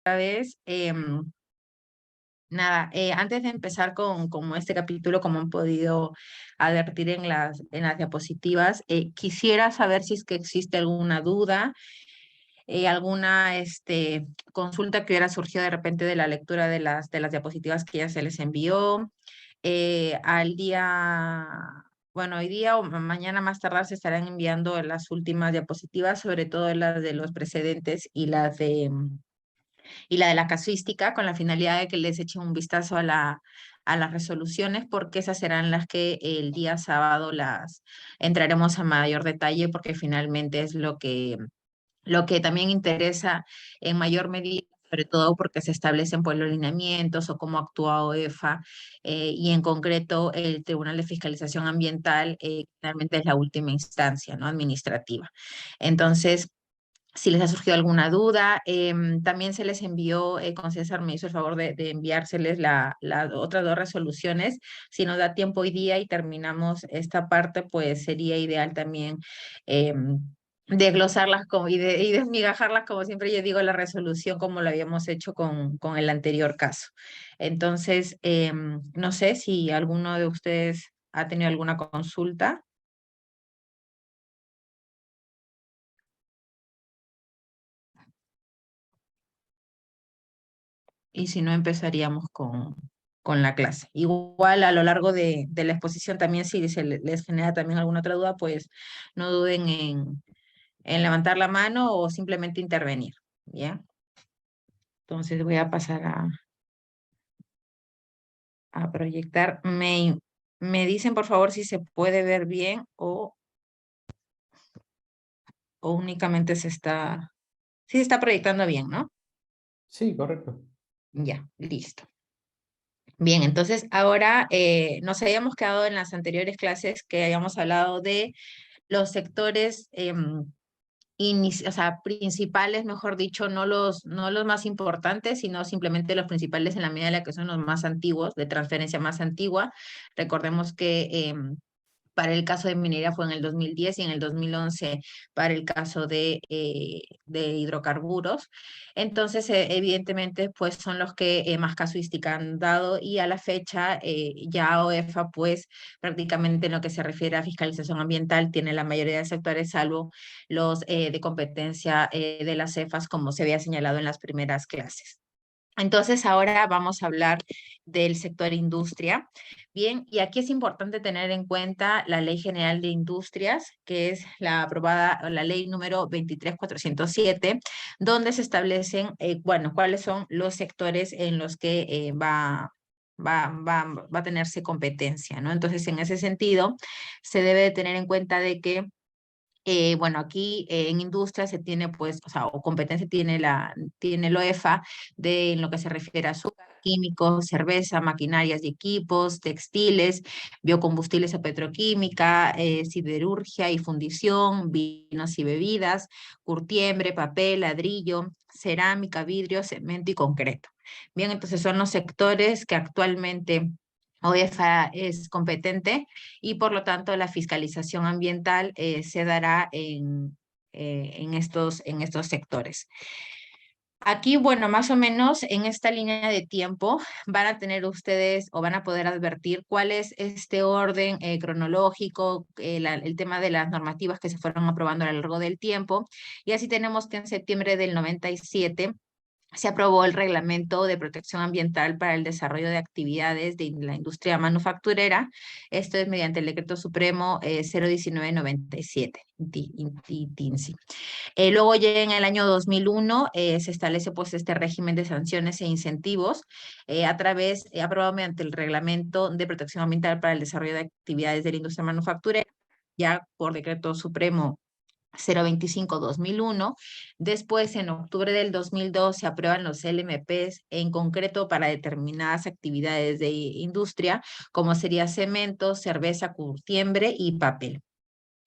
vez. Nada, antes de empezar con como este capítulo, como han podido advertir en las diapositivas, quisiera saber si es que existe alguna duda, alguna consulta que hubiera surgido de repente de la lectura de las diapositivas que ya se les envió. Al día, bueno, hoy día o mañana más tardar se estarán enviando las últimas diapositivas, sobre todo las de los precedentes y y la de la casuística, con la finalidad de que les echen un vistazo a a las resoluciones, porque esas serán las que el día sábado las entraremos a mayor detalle, porque finalmente es lo que también interesa en mayor medida, sobre todo porque se establecen pues, los lineamientos o cómo actúa OEFA, y en concreto el Tribunal de Fiscalización Ambiental, realmente es la última instancia, ¿no? Administrativa. Entonces, si les ha surgido alguna duda, también se les envió, con César me hizo el favor de enviárseles las otras dos resoluciones. Si nos da tiempo hoy día y terminamos esta parte, pues sería ideal también desglosarlas y desmigajarlas, como siempre yo digo, la resolución como lo habíamos hecho con el anterior caso. Entonces, no sé si alguno de ustedes ha tenido alguna consulta. Y si no, empezaríamos con la clase. Igual a lo largo de la exposición también, si les genera también alguna otra duda, pues no duden en levantar la mano o simplemente intervenir, ¿ya? Entonces voy a pasar a proyectar. Me dicen, por favor, si se puede ver bien o únicamente sí se está proyectando bien, ¿no? Sí, correcto. Ya, listo. Bien, entonces ahora nos habíamos quedado en las anteriores clases que habíamos hablado de los sectores o sea, principales, mejor dicho, no los más importantes, sino simplemente los principales en la medida de la que son los más antiguos, de transferencia más antigua. Recordemos que para el caso de minería fue en el 2010 y en el 2011 para el caso de hidrocarburos. Entonces, evidentemente, pues son los que más casuística han dado y a la fecha ya OEFA, pues prácticamente en lo que se refiere a fiscalización ambiental, tiene la mayoría de sectores, salvo los de competencia de las CEFAS, como se había señalado en las primeras clases. Entonces, ahora vamos a hablar del sector industria. Bien, y aquí es importante tener en cuenta la Ley General de Industrias, que es la aprobada, la ley número 23407, donde se establecen, bueno, cuáles son los sectores en los que va a tenerse competencia, ¿no? Entonces, en ese sentido, se debe de tener en cuenta de que bueno, aquí en industria se tiene pues, o sea, o competencia tiene el OEFA en lo que se refiere a azúcar, químicos, cerveza, maquinarias y equipos, textiles, biocombustibles o petroquímica, siderurgia y fundición, vinos y bebidas, curtiembre, papel, ladrillo, cerámica, vidrio, cemento y concreto. Bien, entonces son los sectores que actualmente OEFA es competente y por lo tanto la fiscalización ambiental se dará en estos sectores. Aquí, bueno, más o menos en esta línea de tiempo van a tener ustedes o van a poder advertir cuál es este orden cronológico, el tema de las normativas que se fueron aprobando a lo largo del tiempo. Y así tenemos que en septiembre del 97 se aprobó el Reglamento de Protección Ambiental para el Desarrollo de Actividades de la Industria Manufacturera. Esto es mediante el Decreto Supremo 01997, TINSI. Luego ya en el año 2001 se establece pues este régimen de sanciones e incentivos aprobado mediante el Reglamento de Protección Ambiental para el Desarrollo de Actividades de la Industria Manufacturera, ya por Decreto Supremo 025-2001. Después, en octubre del 2002, se aprueban los LMPs en concreto para determinadas actividades de industria, como sería cemento, cerveza, curtiembre y papel.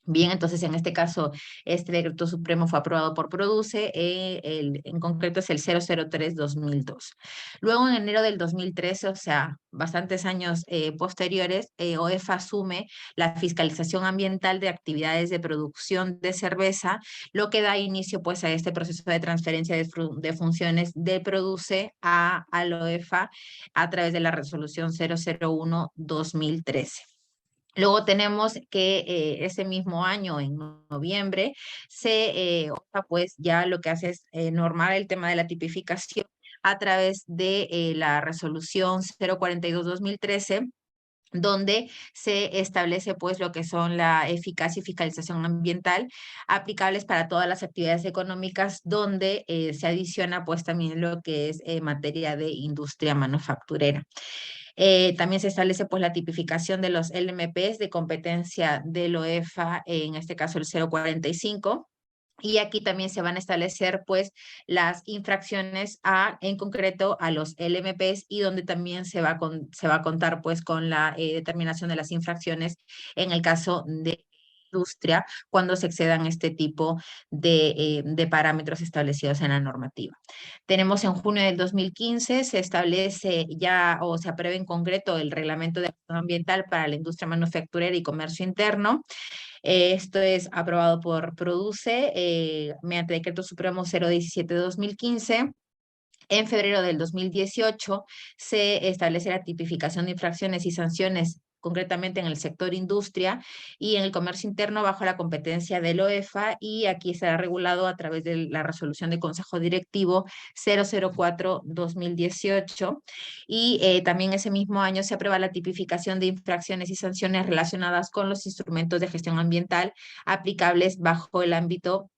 Bien, entonces en este caso, este decreto supremo fue aprobado por PRODUCE, en concreto es el 003-2002. Luego en enero del 2013, o sea, bastantes años posteriores, OEFA asume la fiscalización ambiental de actividades de producción de cerveza, lo que da inicio pues a este proceso de transferencia de funciones de PRODUCE a la OEFA a través de la resolución 001-2013. Luego tenemos que ese mismo año, en noviembre, OPA pues ya lo que hace es normar el tema de la tipificación a través de la resolución 042-2013, donde se establece pues lo que son la eficacia y fiscalización ambiental aplicables para todas las actividades económicas, donde se adiciona pues también lo que es materia de industria manufacturera. También se establece pues la tipificación de los LMPs de competencia del OEFA, en este caso el 045. Y aquí también se van a establecer pues las infracciones en concreto a los LMPs, y donde también se va a contar pues con la determinación de las infracciones en el caso de industria cuando se excedan este tipo de parámetros establecidos en la normativa. Tenemos en junio del 2015, se establece ya o se aprueba en concreto el reglamento de acción ambiental para la industria manufacturera y comercio interno. Esto es aprobado por PRODUCE mediante Decreto Supremo 017-2015. En febrero del 2018 se establece la tipificación de infracciones y sanciones concretamente en el sector industria y en el comercio interno bajo la competencia del OEFA, y aquí será regulado a través de la resolución de Consejo Directivo 004-2018, y también ese mismo año se aprueba la tipificación de infracciones y sanciones relacionadas con los instrumentos de gestión ambiental aplicables bajo el ámbito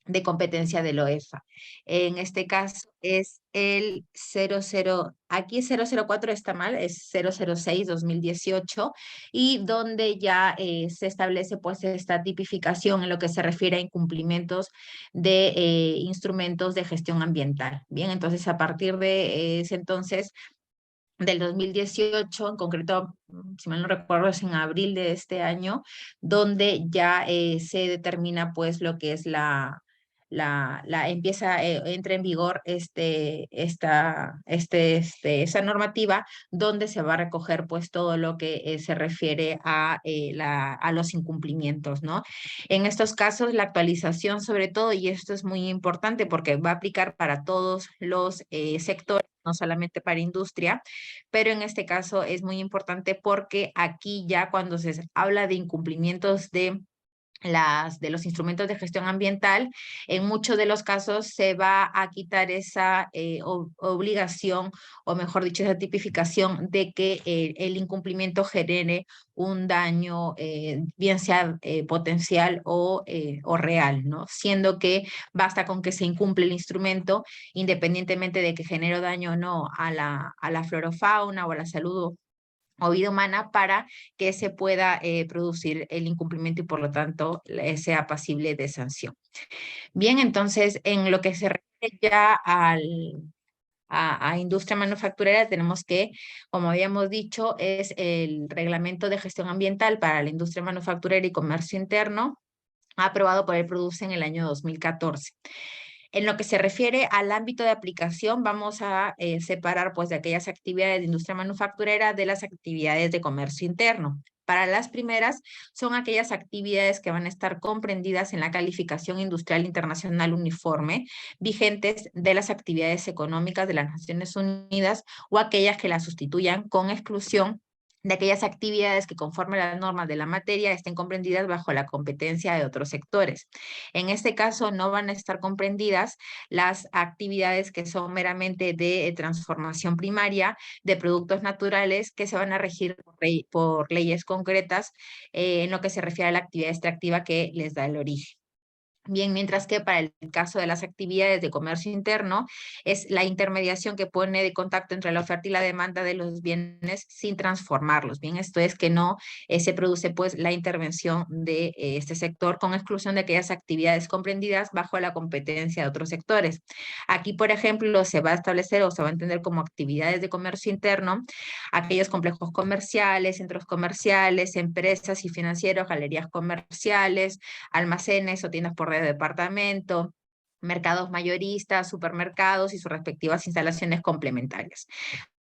de competencia del OEFA. En este caso es el 00, aquí 004 está mal, es 006-2018, y donde ya se establece pues esta tipificación en lo que se refiere a incumplimientos de instrumentos de gestión ambiental. Bien, entonces a partir de ese entonces, del 2018, en concreto, si mal no recuerdo, es en abril de este año, donde ya se determina pues lo que es entra en vigor esa normativa, donde se va a recoger pues todo lo que se refiere a los incumplimientos, ¿no? En estos casos, la actualización sobre todo, y esto es muy importante porque va a aplicar para todos los sectores, no solamente para industria, pero en este caso es muy importante porque aquí ya cuando se habla de incumplimientos de los instrumentos de gestión ambiental, en muchos de los casos se va a quitar esa obligación, o mejor dicho, esa tipificación de que el incumplimiento genere un daño, bien sea potencial o real, ¿no? Siendo que basta con que se incumple el instrumento, independientemente de que genere daño o no a la flora o fauna o a la salud o vida humana, para que se pueda producir el incumplimiento y por lo tanto sea pasible de sanción. Bien, entonces en lo que se refiere ya a industria manufacturera, tenemos que, como habíamos dicho, es el Reglamento de Gestión Ambiental para la Industria Manufacturera y Comercio Interno, aprobado por el PRODUCE en el año 2014. En lo que se refiere al ámbito de aplicación, vamos a separar pues de aquellas actividades de industria manufacturera de las actividades de comercio interno. Para las primeras, son aquellas actividades que van a estar comprendidas en la calificación industrial internacional uniforme, vigentes de las actividades económicas de las Naciones Unidas, o aquellas que las sustituyan, con exclusión de aquellas actividades que conforme a las normas de la materia estén comprendidas bajo la competencia de otros sectores. En este caso no van a estar comprendidas las actividades que son meramente de transformación primaria de productos naturales, que se van a regir por leyes concretas en lo que se refiere a la actividad extractiva que les da el origen. Bien, mientras que para el caso de las actividades de comercio interno, es la intermediación que pone de contacto entre la oferta y la demanda de los bienes sin transformarlos. Bien, esto es que no se produce pues la intervención de este sector con exclusión de aquellas actividades comprendidas bajo la competencia de otros sectores. Aquí, por ejemplo, se va a establecer o se va a entender como actividades de comercio interno aquellos complejos comerciales, centros comerciales, empresas y financieros, galerías comerciales, almacenes o tiendas por red de departamento, mercados mayoristas, supermercados y sus respectivas instalaciones complementarias.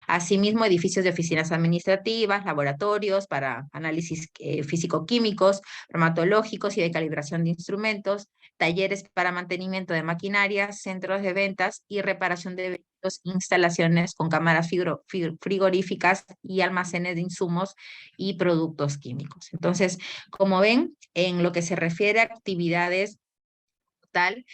Asimismo, edificios de oficinas administrativas, laboratorios para análisis físico-químicos, bromatológicos y de calibración de instrumentos, talleres para mantenimiento de maquinarias, centros de ventas y reparación de vehículos, instalaciones con cámaras frigoríficas y almacenes de insumos y productos químicos. Entonces, como ven, en lo que se refiere a actividades tal,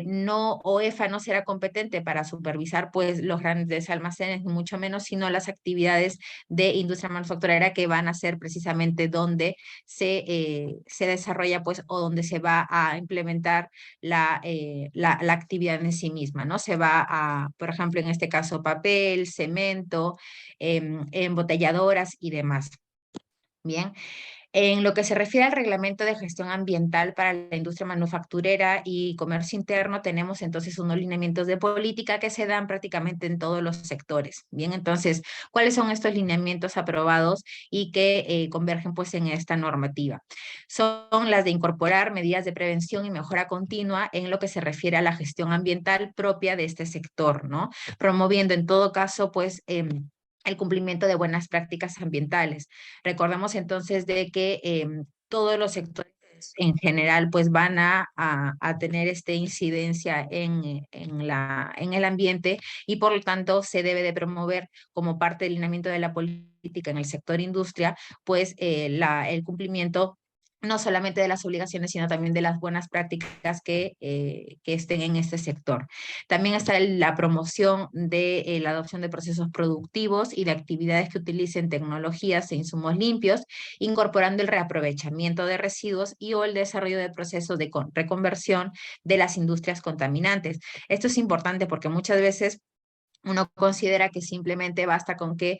no, OEFA no será competente para supervisar pues los grandes almacenes, ni mucho menos, sino las actividades de industria manufacturera que van a ser precisamente donde se desarrolla pues o donde se va a implementar la actividad en sí misma, ¿no? Se va a, por ejemplo, en este caso, papel, cemento, embotelladoras y demás. Bien, en lo que se refiere al reglamento de gestión ambiental para la industria manufacturera y comercio interno, tenemos entonces unos lineamientos de política que se dan prácticamente en todos los sectores. Bien, entonces, ¿cuáles son estos lineamientos aprobados y que convergen pues en esta normativa? Son las de incorporar medidas de prevención y mejora continua en lo que se refiere a la gestión ambiental propia de este sector, ¿no? Promoviendo en todo caso pues el cumplimiento de buenas prácticas ambientales. Recordemos entonces de que todos los sectores en general pues van a tener esta incidencia en el ambiente y por lo tanto se debe de promover como parte del lineamiento de la política en el sector industria pues el cumplimiento no solamente de las obligaciones, sino también de las buenas prácticas que estén en este sector. También está la promoción de la adopción de procesos productivos y de actividades que utilicen tecnologías e insumos limpios, incorporando el reaprovechamiento de residuos y o el desarrollo de procesos de reconversión de las industrias contaminantes. Esto es importante porque muchas veces uno considera que simplemente basta con que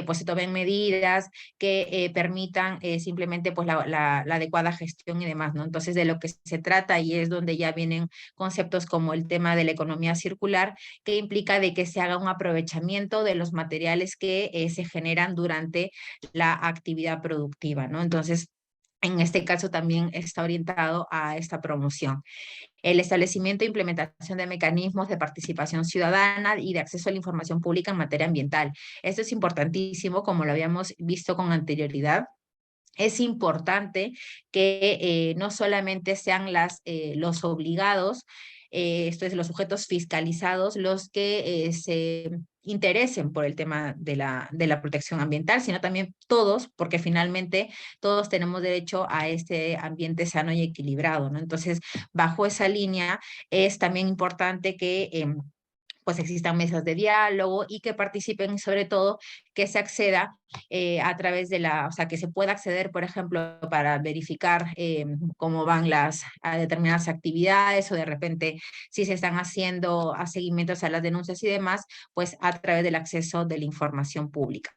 pues se tomen medidas que permitan simplemente pues la adecuada gestión y demás, ¿no? Entonces de lo que se trata y es donde ya vienen conceptos como el tema de la economía circular, que implica de que se haga un aprovechamiento de los materiales que se generan durante la actividad productiva, ¿no? Entonces, en este caso también está orientado a esta promoción. El establecimiento e implementación de mecanismos de participación ciudadana y de acceso a la información pública en materia ambiental. Esto es importantísimo, como lo habíamos visto con anterioridad. Es importante que no solamente sean los obligados, esto es, los sujetos fiscalizados, los que se interesen por el tema de la protección ambiental, sino también todos, porque finalmente todos tenemos derecho a este ambiente sano y equilibrado, ¿no? Entonces, bajo esa línea es también importante que pues existan mesas de diálogo y que participen y sobre todo que se acceda a través de o sea, que se pueda acceder, por ejemplo, para verificar cómo van a determinadas actividades o de repente si se están haciendo a seguimientos a las denuncias y demás, pues a través del acceso de la información pública.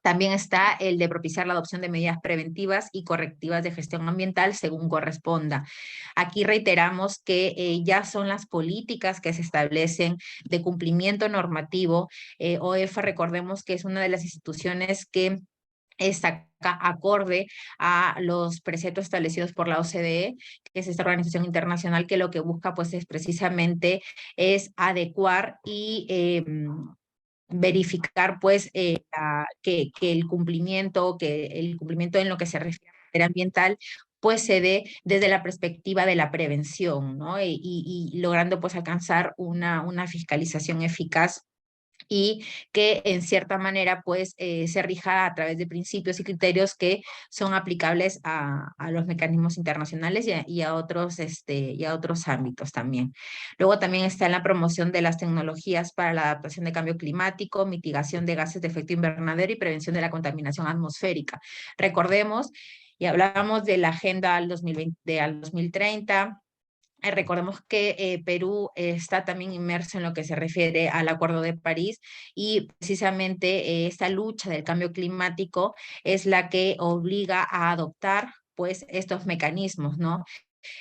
También está el de propiciar la adopción de medidas preventivas y correctivas de gestión ambiental según corresponda. Aquí reiteramos que ya son las políticas que se establecen de cumplimiento normativo. OEFA, recordemos que es una de las instituciones que está acorde a los preceptos establecidos por la OCDE, que es esta organización internacional que lo que busca pues es precisamente es adecuar y verificar pues que el cumplimiento en lo que se refiere a materia ambiental pues se dé desde la perspectiva de la prevención, ¿no? Y logrando pues alcanzar una fiscalización eficaz y que en cierta manera pues se rija a través de principios y criterios que son aplicables a los mecanismos internacionales y a otros ámbitos también. Luego también está en la promoción de las tecnologías para la adaptación de cambio climático, mitigación de gases de efecto invernadero y prevención de la contaminación atmosférica. Recordemos, y hablábamos de la agenda al 2020, al 2030, Recordemos que Perú está también inmerso en lo que se refiere al Acuerdo de París y precisamente esta lucha del cambio climático es la que obliga a adoptar pues estos mecanismos, ¿no?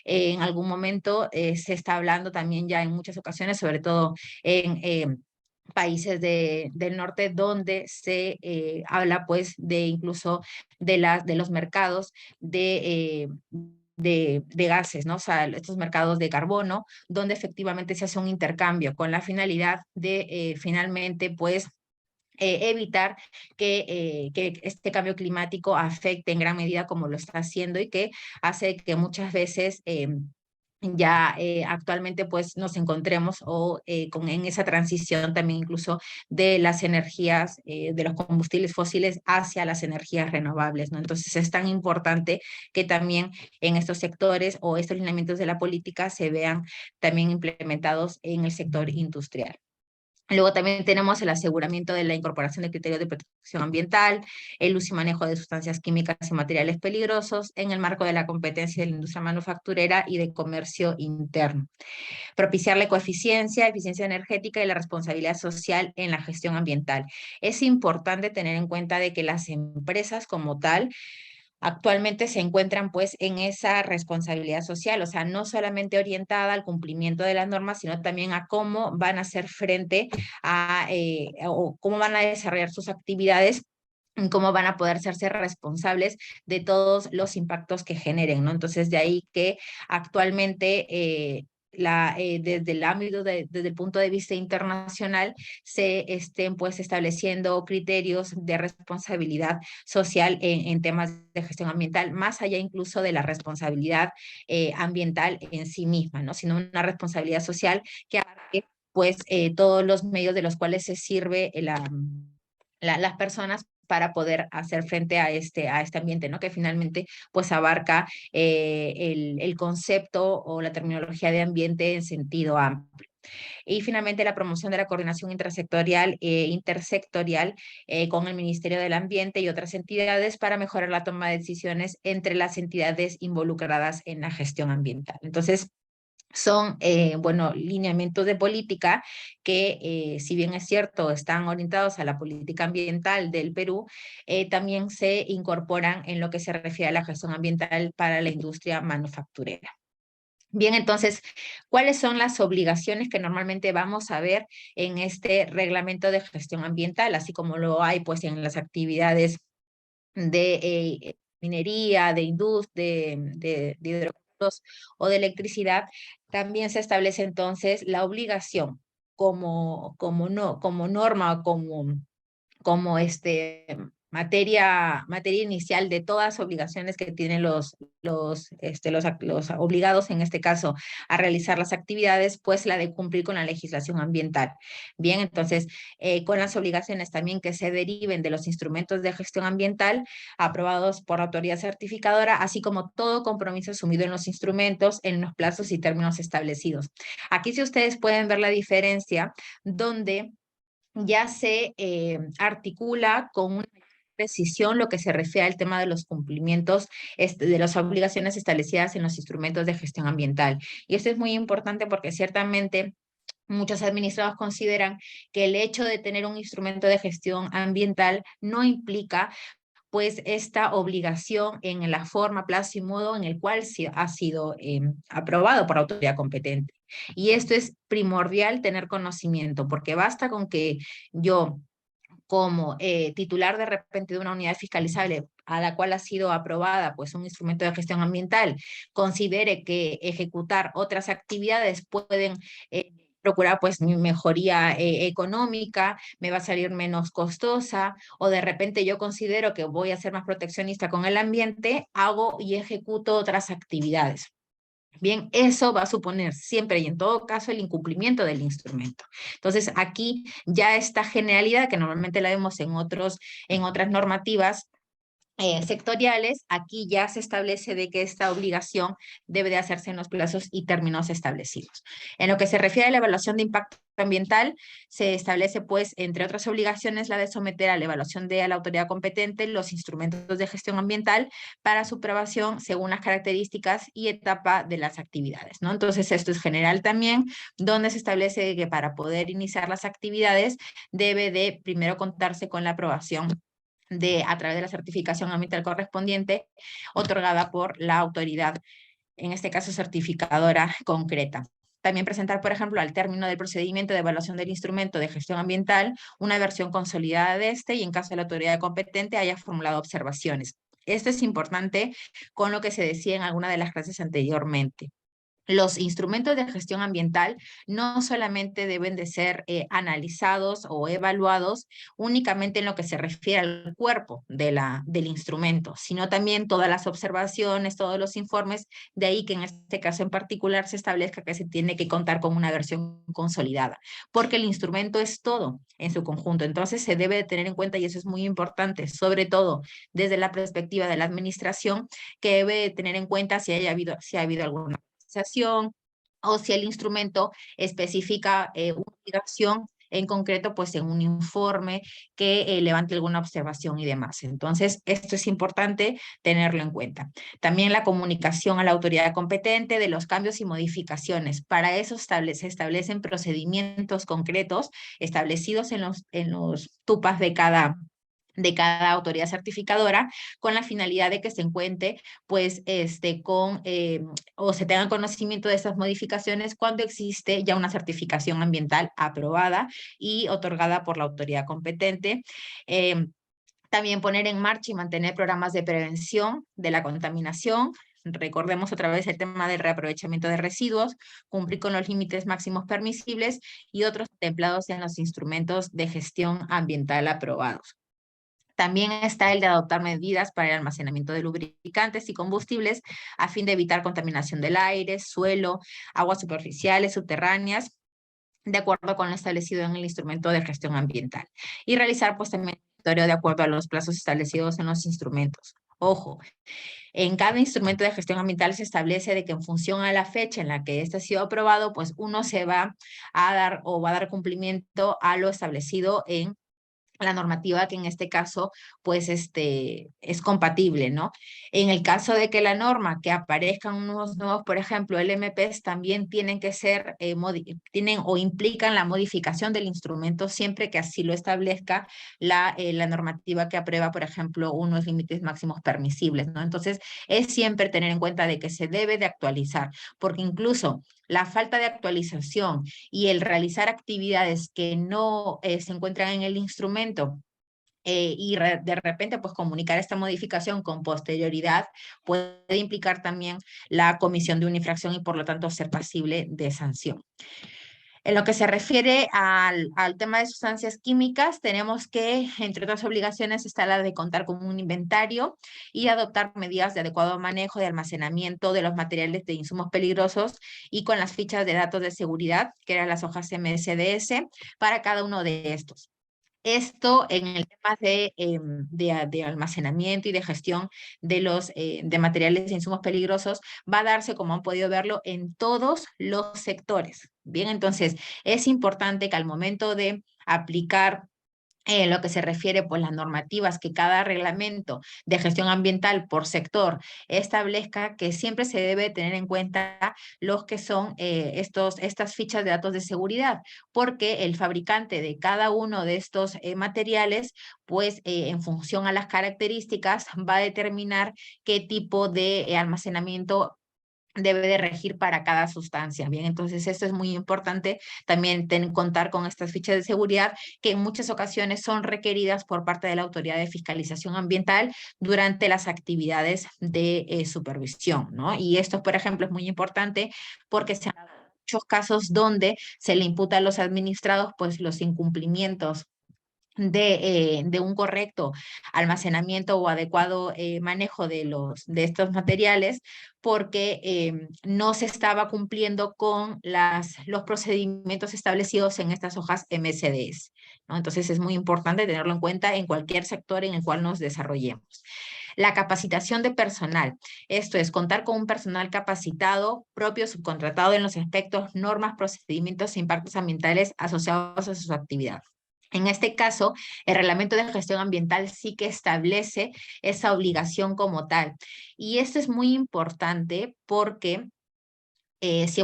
En algún momento se está hablando también ya en muchas ocasiones, sobre todo en países del norte, donde se habla pues de incluso de los mercados de gases, ¿no? O sea, estos mercados de carbono, donde efectivamente se hace un intercambio con la finalidad de finalmente, pues, evitar que este cambio climático afecte en gran medida como lo está haciendo y que hace que muchas veces ya actualmente pues nos encontremos en esa transición también incluso de las energías, de los combustibles fósiles hacia las energías renovables, ¿no? Entonces es tan importante que también en estos sectores o estos lineamientos de la política se vean también implementados en el sector industrial. Luego también tenemos el aseguramiento de la incorporación de criterios de protección ambiental, el uso y manejo de sustancias químicas y materiales peligrosos en el marco de la competencia de la industria manufacturera y de comercio interno. Propiciar la ecoeficiencia, eficiencia energética y la responsabilidad social en la gestión ambiental. Es importante tener en cuenta de que las empresas como tal actualmente se encuentran pues en esa responsabilidad social, o sea, no solamente orientada al cumplimiento de las normas, sino también a cómo van a hacer frente o cómo van a desarrollar sus actividades, cómo van a poder hacerse responsables de todos los impactos que generen, ¿no? Entonces, de ahí que actualmente desde el ámbito, desde el punto de vista internacional, se estén pues estableciendo criterios de responsabilidad social en temas de gestión ambiental, más allá incluso de la responsabilidad ambiental en sí misma, ¿no? Sino una responsabilidad social que abarque pues todos los medios de los cuales se sirve las personas para poder hacer frente a este ambiente, ¿no? Que finalmente pues abarca el concepto o la terminología de ambiente en sentido amplio. Y finalmente la promoción de la coordinación intersectorial intersectorial con el Ministerio del Ambiente y otras entidades para mejorar la toma de decisiones entre las entidades involucradas en la gestión ambiental. Entonces, son, bueno, lineamientos de política que, si bien es cierto, están orientados a la política ambiental del Perú, también se incorporan en lo que se refiere a la gestión ambiental para la industria manufacturera. Bien, entonces, ¿cuáles son las obligaciones que normalmente vamos a ver en este reglamento de gestión ambiental, así como lo hay pues en las actividades de minería, de industria, de hidrocarburos o de electricidad? También se establece entonces la obligación como norma o como materia inicial de todas las obligaciones que tienen los obligados, en este caso, a realizar las actividades, pues la de cumplir con la legislación ambiental. Bien, entonces, con las obligaciones también que se deriven de los instrumentos de gestión ambiental aprobados por la autoridad certificadora, así como todo compromiso asumido en los instrumentos, en los plazos y términos establecidos. Aquí, si ustedes pueden ver la diferencia, donde ya se articula con una precisión lo que se refiere al tema de los cumplimientos de las obligaciones establecidas en los instrumentos de gestión ambiental. Y esto es muy importante porque ciertamente muchos administrados consideran que el hecho de tener un instrumento de gestión ambiental no implica pues esta obligación en la forma, plazo y modo en el cual ha sido aprobado por la autoridad competente. Y esto es primordial tener conocimiento, porque basta con que yo, como titular de repente de una unidad fiscalizable a la cual ha sido aprobada pues un instrumento de gestión ambiental, considere que ejecutar otras actividades pueden procurar pues mi mejoría económica, me va a salir menos costosa, o de repente yo considero que voy a ser más proteccionista con el ambiente, hago y ejecuto otras actividades. Bien, eso va a suponer siempre y en todo caso el incumplimiento del instrumento. Entonces, aquí ya esta generalidad que normalmente la vemos en otras normativas sectoriales, aquí ya se establece de que esta obligación debe de hacerse en los plazos y términos establecidos. En lo que se refiere a la evaluación de impacto ambiental, se establece, pues, entre otras obligaciones, la de someter a la evaluación de la autoridad competente los instrumentos de gestión ambiental para su aprobación según las características y etapa de las actividades, ¿no? Entonces, esto es general también, donde se establece que para poder iniciar las actividades debe de primero contarse con la aprobación a través de la certificación ambiental correspondiente otorgada por la autoridad, en este caso certificadora concreta. También presentar, por ejemplo, al término del procedimiento de evaluación del instrumento de gestión ambiental, una versión consolidada de este y en caso de la autoridad competente haya formulado observaciones. Esto es importante con lo que se decía en alguna de las clases anteriormente. Los instrumentos de gestión ambiental no solamente deben de ser analizados o evaluados únicamente en lo que se refiere al cuerpo del instrumento, sino también todas las observaciones, todos los informes, de ahí que en este caso en particular se establezca que se tiene que contar con una versión consolidada, porque el instrumento es todo en su conjunto, entonces se debe de tener en cuenta, y eso es muy importante, sobre todo desde la perspectiva de la administración, que debe de tener en cuenta si ha habido alguna o si el instrumento especifica una obligación en concreto, pues en un informe que levante alguna observación y demás. Entonces, esto es importante tenerlo en cuenta. También la comunicación a la autoridad competente de los cambios y modificaciones. Para eso se establecen procedimientos concretos establecidos en los TUPAS de cada autoridad certificadora, con la finalidad de que se encuentre, pues, o se tenga conocimiento de esas modificaciones cuando existe ya una certificación ambiental aprobada y otorgada por la autoridad competente. También poner en marcha y mantener programas de prevención de la contaminación. Recordemos otra vez el tema del reaprovechamiento de residuos, cumplir con los límites máximos permisibles y otros contemplados en los instrumentos de gestión ambiental aprobados. También está el de adoptar medidas para el almacenamiento de lubricantes y combustibles a fin de evitar contaminación del aire, suelo, aguas superficiales, subterráneas, de acuerdo con lo establecido en el instrumento de gestión ambiental. Y realizar, pues, también monitoreo de acuerdo a los plazos establecidos en los instrumentos. Ojo, en cada instrumento de gestión ambiental se establece de que en función a la fecha en la que este ha sido aprobado, pues uno se va a dar o va a dar cumplimiento a lo establecido en la normativa, que en este caso pues es compatible, ¿no? En el caso de que la norma que aparezcan unos nuevos, por ejemplo, LMPs también tienen que ser, tienen o implican la modificación del instrumento siempre que así lo establezca la normativa que aprueba, por ejemplo, unos límites máximos permisibles, ¿no? Entonces, es siempre tener en cuenta de que se debe de actualizar, porque incluso la falta de actualización y el realizar actividades que no se encuentran en el instrumento de repente pues comunicar esta modificación con posterioridad puede implicar también la comisión de una infracción y por lo tanto ser pasible de sanción. En lo que se refiere al tema de sustancias químicas, tenemos que, entre otras obligaciones, está la de contar con un inventario y adoptar medidas de adecuado manejo de almacenamiento de los materiales de insumos peligrosos y con las fichas de datos de seguridad, que eran las hojas MSDS, para cada uno de estos. Esto en el tema de almacenamiento y de gestión de materiales e insumos peligrosos va a darse, como han podido verlo, en todos los sectores. Bien, entonces es importante que al momento de aplicar lo que se refiere pues las normativas que cada reglamento de gestión ambiental por sector establezca, que siempre se debe tener en cuenta los que son estas fichas de datos de seguridad, porque el fabricante de cada uno de estos materiales, pues en función a las características va a determinar qué tipo de almacenamiento debe de regir para cada sustancia. Bien, entonces esto es muy importante también contar con estas fichas de seguridad que en muchas ocasiones son requeridas por parte de la autoridad de fiscalización ambiental durante las actividades de supervisión, ¿no? Y esto, por ejemplo, es muy importante porque se han dado muchos casos donde se le imputa a los administrados pues los incumplimientos de un correcto almacenamiento o adecuado manejo de estos materiales porque no se estaba cumpliendo con los procedimientos establecidos en estas hojas MSDS, ¿no? Entonces es muy importante tenerlo en cuenta en cualquier sector en el cual nos desarrollemos. La capacitación de personal. Esto es contar con un personal capacitado, propio, subcontratado en los aspectos, normas, procedimientos e impactos ambientales asociados a su actividad. En este caso, el reglamento de gestión ambiental sí que establece esa obligación como tal. Y esto es muy importante porque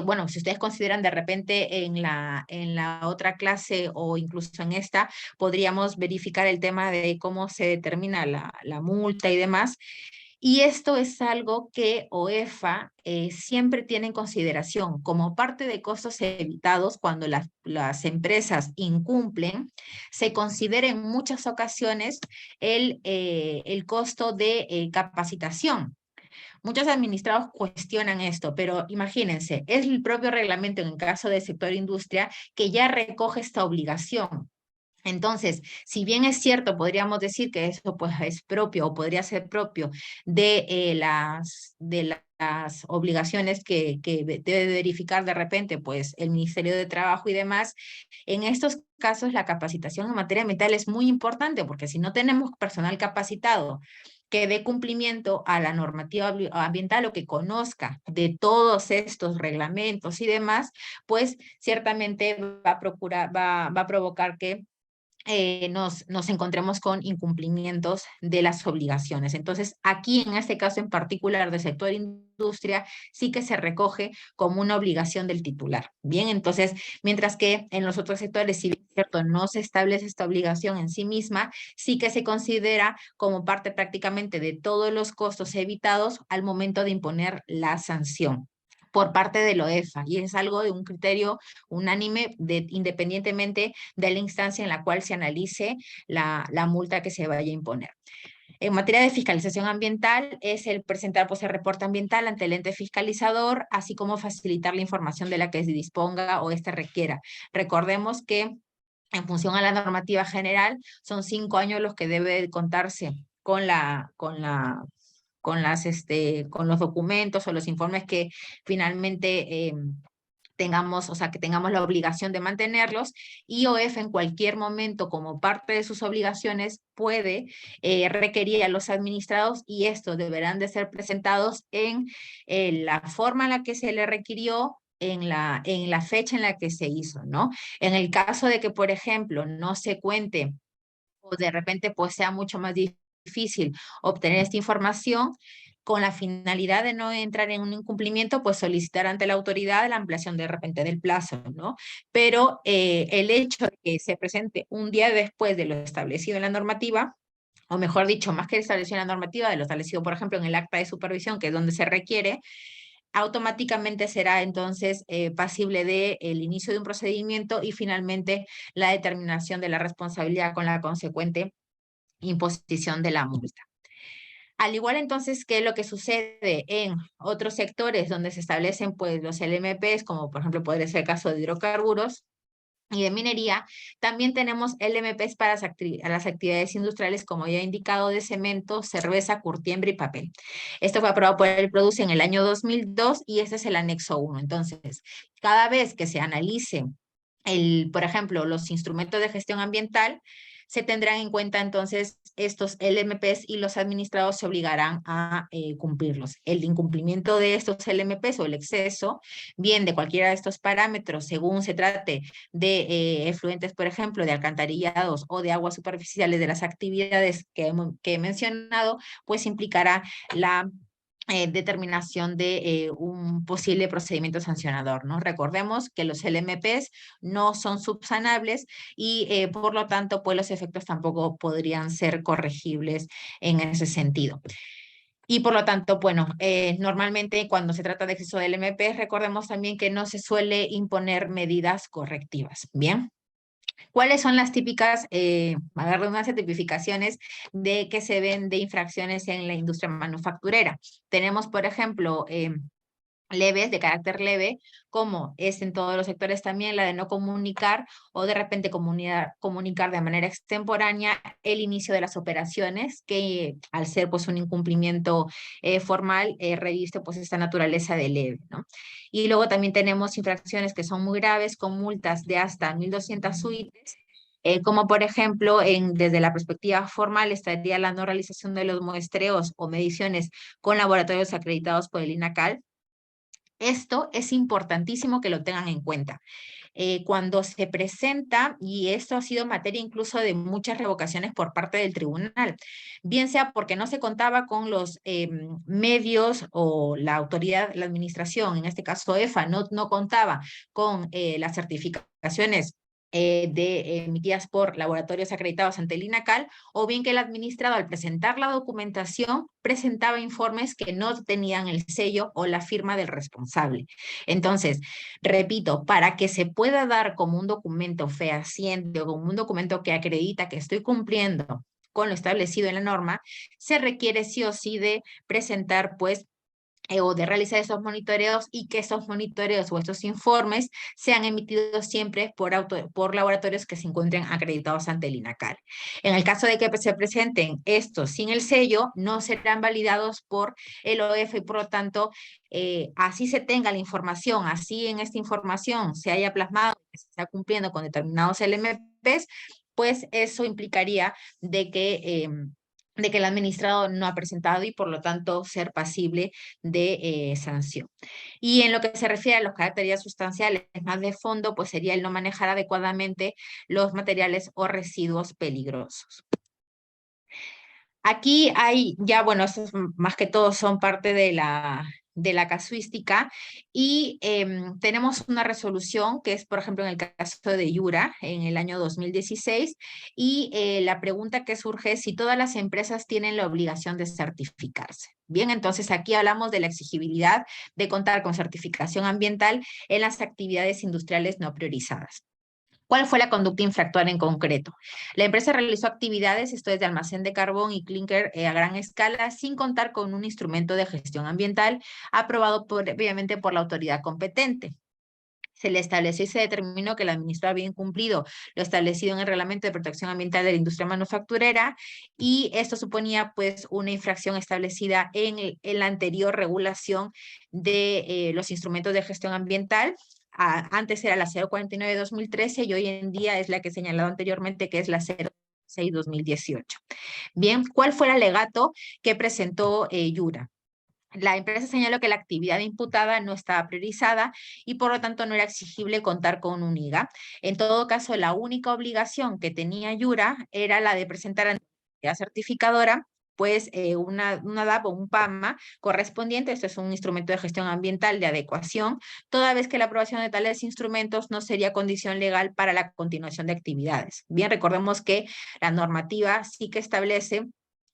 bueno, si ustedes consideran de repente en la otra clase o incluso en esta, podríamos verificar el tema de cómo se determina la multa y demás. Y esto es algo que OEFA siempre tiene en consideración como parte de costos evitados cuando las empresas incumplen, se considera en muchas ocasiones el costo de capacitación. Muchos administrados cuestionan esto, pero imagínense, es el propio reglamento en el caso del sector industria que ya recoge esta obligación. Entonces, si bien es cierto, podríamos decir que eso pues es propio o podría ser propio de las obligaciones que debe verificar de repente pues el Ministerio de Trabajo y demás, en estos casos la capacitación en materia ambiental es muy importante porque si no tenemos personal capacitado que dé cumplimiento a la normativa ambiental o que conozca de todos estos reglamentos y demás, pues ciertamente va a provocar que nos encontremos con incumplimientos de las obligaciones. Entonces, aquí en este caso en particular del sector industria, sí que se recoge como una obligación del titular. Bien, entonces, mientras que en los otros sectores, si bien es cierto, no se establece esta obligación en sí misma, sí que se considera como parte prácticamente de todos los costos evitados al momento de imponer la sanción por parte de la OEFA, y es algo de un criterio unánime independientemente de la instancia en la cual se analice la multa que se vaya a imponer. En materia de fiscalización ambiental, es el presentar pues, el reporte ambiental ante el ente fiscalizador, así como facilitar la información de la que se disponga o ésta requiera. Recordemos que en función a la normativa general, son 5 años los que debe contarse con los documentos o los informes que finalmente tengamos, o sea, que tengamos la obligación de mantenerlos, y OEF en cualquier momento, como parte de sus obligaciones, puede requerir a los administrados, y estos deberán de ser presentados en la forma en la que se le requirió, en la fecha en la que se hizo, ¿no? En el caso de que, por ejemplo, no se cuente o de repente pues sea mucho más difícil obtener esta información, con la finalidad de no entrar en un incumplimiento, pues solicitar ante la autoridad la ampliación de repente del plazo, ¿no? Pero el hecho de que se presente un día después de lo establecido en la normativa, o mejor dicho, más que establecido en la normativa, de lo establecido, por ejemplo, en el acta de supervisión, que es donde se requiere, automáticamente será entonces pasible de el inicio de un procedimiento y finalmente la determinación de la responsabilidad con la consecuente imposición de la multa. Al igual entonces que lo que sucede en otros sectores donde se establecen pues los LMPs, como por ejemplo podría ser el caso de hidrocarburos y de minería, también tenemos LMPs para las actividades industriales, como ya he indicado, de cemento, cerveza, curtiembre y papel. Esto fue aprobado por el PRODUCE en el año 2002 y este es el anexo 1. Entonces, cada vez que se analice por ejemplo, los instrumentos de gestión ambiental, se tendrán en cuenta entonces estos LMPs y los administrados se obligarán a cumplirlos. El incumplimiento de estos LMPs o el exceso, bien de cualquiera de estos parámetros, según se trate de efluentes, por ejemplo, de alcantarillados o de aguas superficiales de las actividades que he mencionado, pues implicará la determinación de un posible procedimiento sancionador, ¿no? Recordemos que los LMPs no son subsanables y por lo tanto, pues los efectos tampoco podrían ser corregibles en ese sentido. Y por lo tanto, bueno, normalmente cuando se trata de exceso de LMPs, recordemos también que no se suele imponer medidas correctivas, ¿bien? ¿Cuáles son las típicas, a redundancia, tipificaciones de que se ven de infracciones en la industria manufacturera? Tenemos, por ejemplo, leves, de carácter leve, como es en todos los sectores también, la de no comunicar o de repente comunicar de manera extemporánea el inicio de las operaciones, que al ser pues un incumplimiento formal, reviste pues esta naturaleza de leve, ¿no? Y luego también tenemos infracciones que son muy graves, con multas de hasta 1.200 UITs, Como por ejemplo, desde la perspectiva formal estaría la no realización de los muestreos o mediciones con laboratorios acreditados por el INACAL. Esto es importantísimo que lo tengan en cuenta. Cuando se presenta, y esto ha sido materia incluso de muchas revocaciones por parte del tribunal, bien sea porque no se contaba con los medios o la autoridad, la administración, en este caso EFA, no contaba con las certificaciones emitidas por laboratorios acreditados ante el INACAL, o bien que el administrado al presentar la documentación presentaba informes que no tenían el sello o la firma del responsable. Entonces, repito, para que se pueda dar como un documento fehaciente o como un documento que acredita que estoy cumpliendo con lo establecido en la norma, se requiere sí o sí de presentar pues o de realizar esos monitoreos, y que esos monitoreos o estos informes sean emitidos siempre por laboratorios que se encuentren acreditados ante el INACAL. En el caso de que se presenten estos sin el sello, no serán validados por el OF, y por lo tanto, así se tenga la información, así en esta información se haya plasmado que se está cumpliendo con determinados LMPs, pues eso implicaría de que el administrado no ha presentado, y por lo tanto ser pasible de sanción. Y en lo que se refiere a los caracteres sustanciales más de fondo, pues sería el no manejar adecuadamente los materiales o residuos peligrosos. Aquí hay ya, bueno, estos más que todo son parte de la casuística, y tenemos una resolución que es, por ejemplo, en el caso de Yura, en el año 2016, y la pregunta que surge es si todas las empresas tienen la obligación de certificarse. Bien, entonces aquí hablamos de la exigibilidad de contar con certificación ambiental en las actividades industriales no priorizadas. ¿Cuál fue la conducta infractora en concreto? La empresa realizó actividades, esto es de almacén de carbón y clínker a gran escala, sin contar con un instrumento de gestión ambiental aprobado previamente por la autoridad competente. Se le estableció y se determinó que el administrador había incumplido lo establecido en el Reglamento de Protección Ambiental de la Industria Manufacturera, y esto suponía pues una infracción establecida en la anterior regulación de los instrumentos de gestión ambiental. Antes era la 049 de 2013 y hoy en día es la que he señalado anteriormente, que es la 06-2018. Bien, ¿cuál fue el alegato que presentó Yura? La empresa señaló que la actividad imputada no estaba priorizada y por lo tanto no era exigible contar con un IGA. En todo caso, la única obligación que tenía Yura era la de presentar ante la certificadora pues una DAP o un PAMA correspondiente. Esto es un instrumento de gestión ambiental de adecuación, toda vez que la aprobación de tales instrumentos no sería condición legal para la continuación de actividades. Bien, recordemos que la normativa sí que establece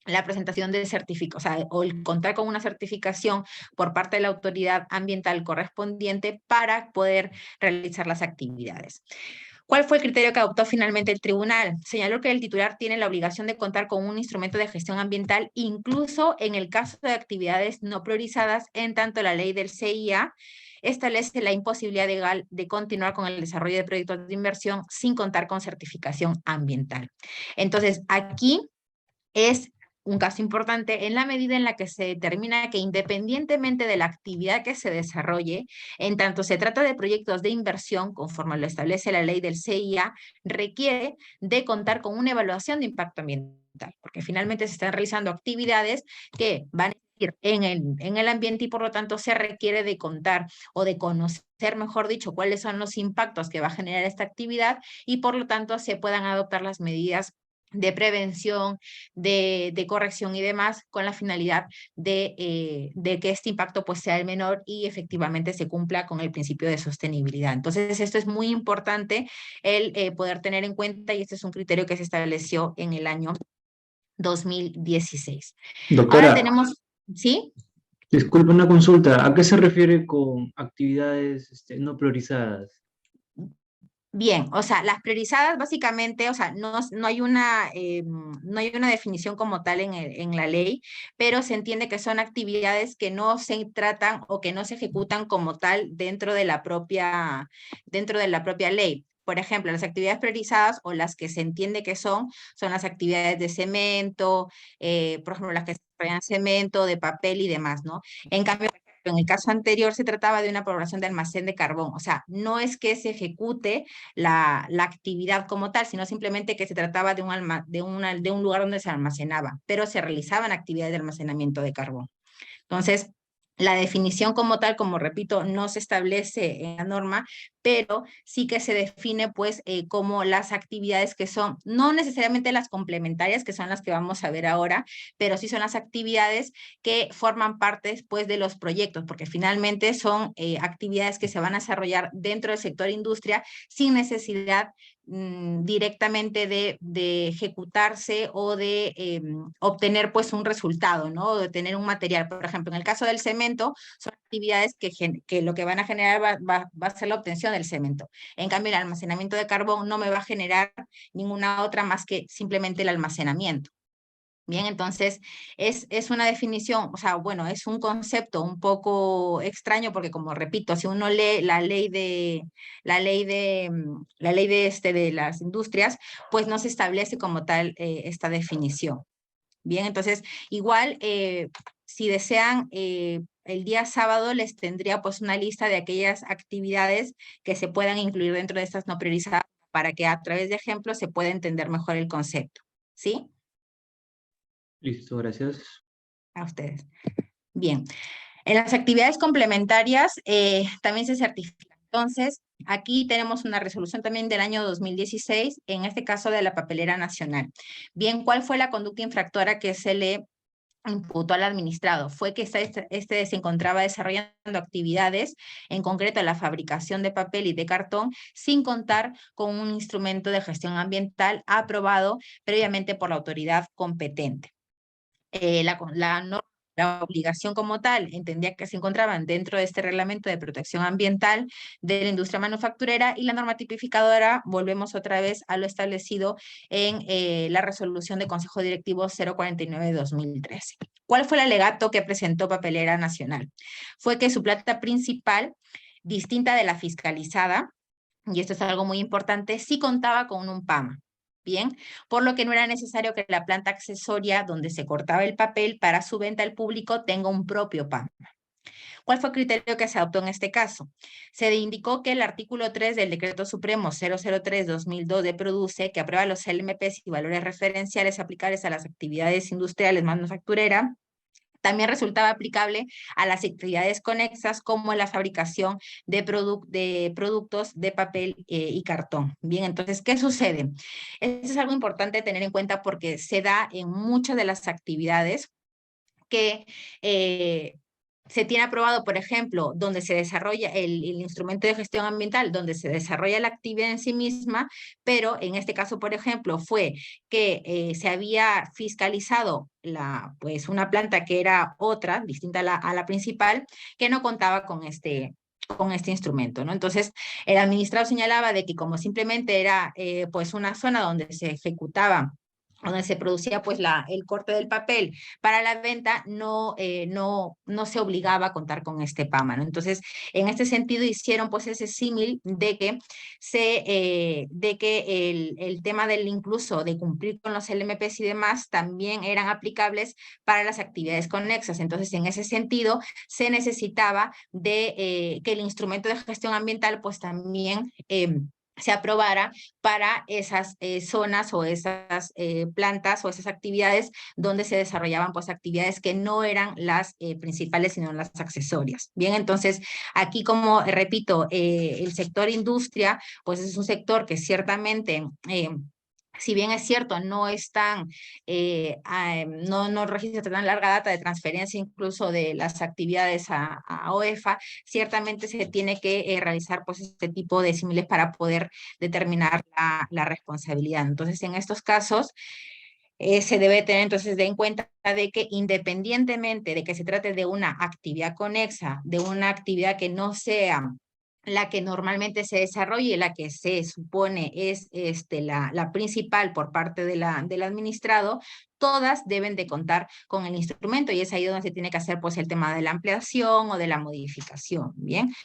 la presentación de certificado, o sea, o el contar con una certificación por parte de la autoridad ambiental correspondiente para poder realizar las actividades. ¿Cuál fue el criterio que adoptó finalmente el tribunal? Señaló que el titular tiene la obligación de contar con un instrumento de gestión ambiental, incluso en el caso de actividades no priorizadas, en tanto la ley del CIA establece la imposibilidad legal de continuar con el desarrollo de proyectos de inversión sin contar con certificación ambiental. Entonces, aquí es un caso importante en la medida en la que se determina que, independientemente de la actividad que se desarrolle, en tanto se trata de proyectos de inversión, conforme lo establece la ley del CIA, requiere de contar con una evaluación de impacto ambiental, porque finalmente se están realizando actividades que van a ir en el ambiente, y por lo tanto se requiere de contar o de conocer, mejor dicho, cuáles son los impactos que va a generar esta actividad, y por lo tanto se puedan adoptar las medidas de prevención, de corrección y demás, con la finalidad de que este impacto pues sea el menor y efectivamente se cumpla con el principio de sostenibilidad. Entonces, esto es muy importante el poder tener en cuenta, y este es un criterio que se estableció en el año 2016. Ahora Doctora, tenemos, ¿sí? disculpe una consulta. ¿A qué se refiere con actividades no priorizadas? Bien, o sea, las priorizadas básicamente, o sea, no hay no hay una definición como tal en la ley, pero se entiende que son actividades que no se tratan o que no se ejecutan como tal dentro de la propia ley. Por ejemplo, las actividades priorizadas, o las que se entiende que son las actividades de cemento, por ejemplo, las que se desarrollan cemento, de papel y demás, ¿no? En cambio, en el caso anterior se trataba de una población de almacén de carbón, o sea, no es que se ejecute la actividad como tal, sino simplemente que se trataba de un lugar donde se almacenaba, pero se realizaban actividades de almacenamiento de carbón. Entonces, la definición como tal, como repito, no se establece en la norma, pero sí que se define pues como las actividades que son, no necesariamente las complementarias, que son las que vamos a ver ahora, pero sí son las actividades que forman parte pues de los proyectos, porque finalmente son actividades que se van a desarrollar dentro del sector industria sin necesidad directamente de ejecutarse o de obtener pues un resultado, ¿no? O de tener un material. Por ejemplo, en el caso del cemento, son actividades que lo que van a generar va a ser la obtención del cemento. En cambio, el almacenamiento de carbón no me va a generar ninguna otra más que simplemente el almacenamiento. Bien, entonces es una definición, o sea, bueno, es un concepto un poco extraño porque como repito, si uno lee la ley de las industrias, pues no se establece como tal esta definición. Bien, entonces igual si desean el día sábado les tendría pues una lista de aquellas actividades que se puedan incluir dentro de estas no priorizadas para que a través de ejemplos se pueda entender mejor el concepto. ¿Sí? Listo, gracias. A ustedes. Bien, en las actividades complementarias también se certifica. Entonces, aquí tenemos una resolución también del año 2016, en este caso de la Papelera Nacional. Bien, ¿cuál fue la conducta infractora que se le imputó al administrado? Fue que este se encontraba desarrollando actividades, en concreto la fabricación de papel y de cartón, sin contar con un instrumento de gestión ambiental aprobado previamente por la autoridad competente. La obligación como tal entendía que se encontraban dentro de este reglamento de protección ambiental de la industria manufacturera y la norma tipificadora, volvemos otra vez a lo establecido en la resolución de Consejo Directivo 049 de 2013. ¿Cuál fue el alegato que presentó Papelera Nacional? Fue que su planta principal, distinta de la fiscalizada, y esto es algo muy importante, sí contaba con un PAMA. Bien, por lo que no era necesario que la planta accesoria donde se cortaba el papel para su venta al público tenga un propio PAMA. ¿Cuál fue el criterio que se adoptó en este caso? Se indicó que el artículo 3 del Decreto Supremo 003-2002 de Produce, que aprueba los LMPs y valores referenciales aplicables a las actividades industriales manufactureras, también resultaba aplicable a las actividades conexas como la fabricación de productos de papel y cartón. Bien, entonces, ¿qué sucede? Esto es algo importante tener en cuenta porque se da en muchas de las actividades que se tiene aprobado, por ejemplo, donde se desarrolla el instrumento de gestión ambiental, donde se desarrolla la actividad en sí misma, pero en este caso, por ejemplo, fue que se había fiscalizado pues una planta que era otra, distinta a la principal, que no contaba con este instrumento, ¿no? Entonces, el administrado señalaba de que como simplemente era pues una zona donde se ejecutaba, donde se producía pues el corte del papel para la venta, no se obligaba a contar con este PAMA, ¿no? Entonces, en este sentido hicieron pues ese símil de que, el tema del incluso de cumplir con los LMPs y demás también eran aplicables para las actividades conexas. Entonces, en ese sentido, se necesitaba de que el instrumento de gestión ambiental pues también se aprobara para esas zonas o esas plantas o esas actividades donde se desarrollaban pues actividades que no eran las principales sino las accesorias. Bien, entonces aquí como repito, el sector industria pues es un sector que ciertamente si bien es cierto, no están, no registra tan larga data de transferencia incluso de las actividades a OEFA, ciertamente se tiene que realizar pues este tipo de símiles para poder determinar la responsabilidad. Entonces, en estos casos, se debe tener entonces en cuenta de que independientemente de que se trate de una actividad conexa, de una actividad que no sea la que normalmente se desarrolle, la que se supone es la principal por parte del administrado, todas deben de contar con el instrumento y es ahí donde se tiene que hacer pues el tema de la ampliación o de la modificación, ¿bien?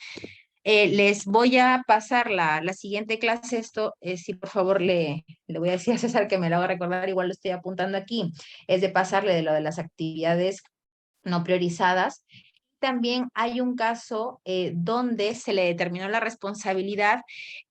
Les voy a pasar la siguiente clase, esto, si por favor le voy a decir a César que me lo haga recordar, igual lo estoy apuntando aquí, es de pasarle de lo de las actividades no priorizadas. también hay un caso donde se le determinó la responsabilidad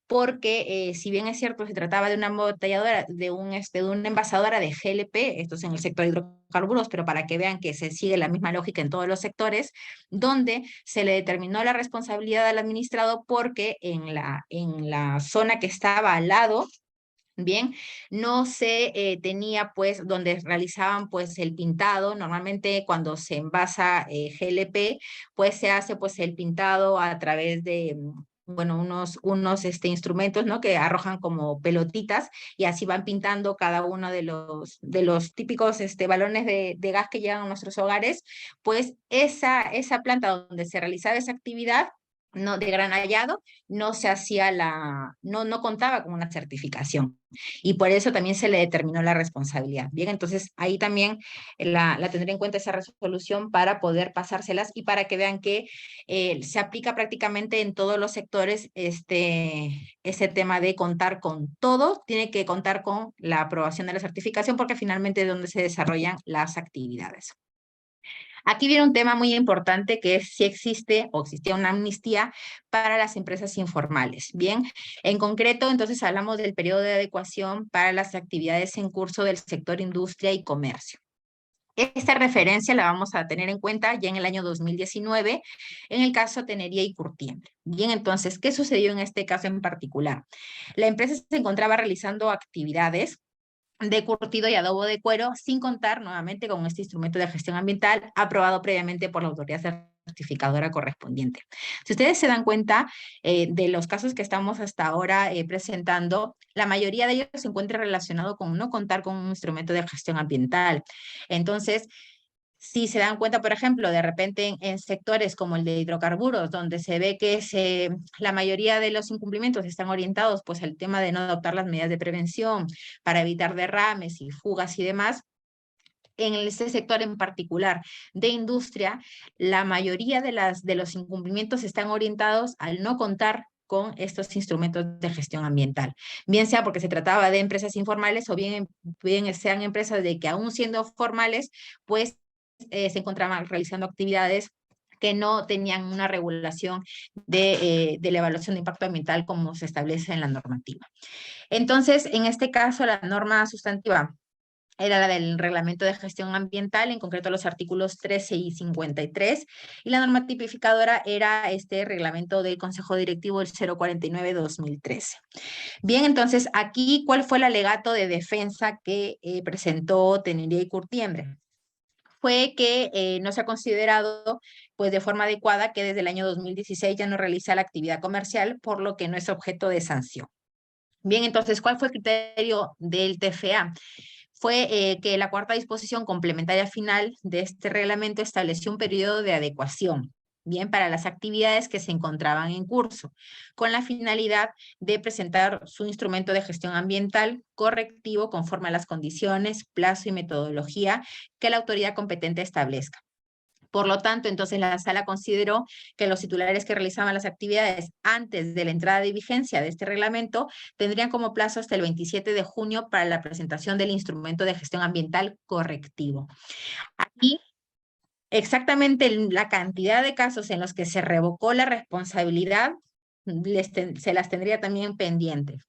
porque si bien es cierto, se trataba de una embotelladora, de una envasadora de GLP, esto es en el sector de hidrocarburos, pero para que vean que se sigue la misma lógica en todos los sectores, donde se le determinó la responsabilidad al administrado porque en la zona que estaba al lado, bien, no se tenía pues donde realizaban pues el pintado. Normalmente cuando se envasa GLP pues se hace pues el pintado a través de bueno, unos instrumentos, ¿no? Que arrojan como pelotitas y así van pintando cada uno de los típicos balones de gas que llegan a nuestros hogares. Pues esa planta donde se realizaba esa actividad no, de granallado, no se hacía no contaba con una certificación y por eso también se le determinó la responsabilidad. Bien, entonces ahí también la tendré en cuenta esa resolución para poder pasárselas y para que vean que se aplica prácticamente en todos los sectores ese tema de contar con todo, tiene que contar con la aprobación de la certificación porque finalmente es donde se desarrollan las actividades. Aquí viene un tema muy importante que es si existe o existía una amnistía para las empresas informales. Bien, en concreto, entonces hablamos del periodo de adecuación para las actividades en curso del sector industria y comercio. Esta referencia la vamos a tener en cuenta ya en el año 2019, en el caso Tenería y Curtiembre. Bien, entonces, ¿qué sucedió en este caso en particular? La empresa se encontraba realizando actividades de curtido y adobo de cuero, sin contar nuevamente con este instrumento de gestión ambiental aprobado previamente por la autoridad certificadora correspondiente. Si ustedes se dan cuenta de los casos que estamos hasta ahora presentando, la mayoría de ellos se encuentra relacionado con no contar con un instrumento de gestión ambiental. Entonces, si se dan cuenta, por ejemplo, de repente en sectores como el de hidrocarburos, donde se ve que la mayoría de los incumplimientos están orientados pues al tema de no adoptar las medidas de prevención para evitar derrames y fugas y demás, en este sector en particular de industria, la mayoría de los incumplimientos están orientados al no contar con estos instrumentos de gestión ambiental, bien sea porque se trataba de empresas informales o bien sean empresas de que aún siendo formales, pues se encontraban realizando actividades que no tenían una regulación de la evaluación de impacto ambiental como se establece en la normativa. Entonces, en este caso, la norma sustantiva era la del Reglamento de Gestión Ambiental, en concreto los artículos 13 y 53, y la norma tipificadora era este reglamento del Consejo Directivo el 049-2013. Bien, entonces aquí, ¿cuál fue el alegato de defensa que presentó Tenería y Curtiembre? Fue que no se ha considerado pues de forma adecuada que desde el año 2016 ya no realiza la actividad comercial, por lo que no es objeto de sanción. Bien, entonces, ¿cuál fue el criterio del TFA? Fue que la cuarta disposición complementaria final de este reglamento estableció un periodo de adecuación, bien, para las actividades que se encontraban en curso, con la finalidad de presentar su instrumento de gestión ambiental correctivo conforme a las condiciones, plazo y metodología que la autoridad competente establezca. Por lo tanto, entonces la sala consideró que los titulares que realizaban las actividades antes de la entrada de vigencia de este reglamento tendrían como plazo hasta el 27 de junio para la presentación del instrumento de gestión ambiental correctivo. Aquí, exactamente la cantidad de casos en los que se revocó la responsabilidad se las tendría también pendientes,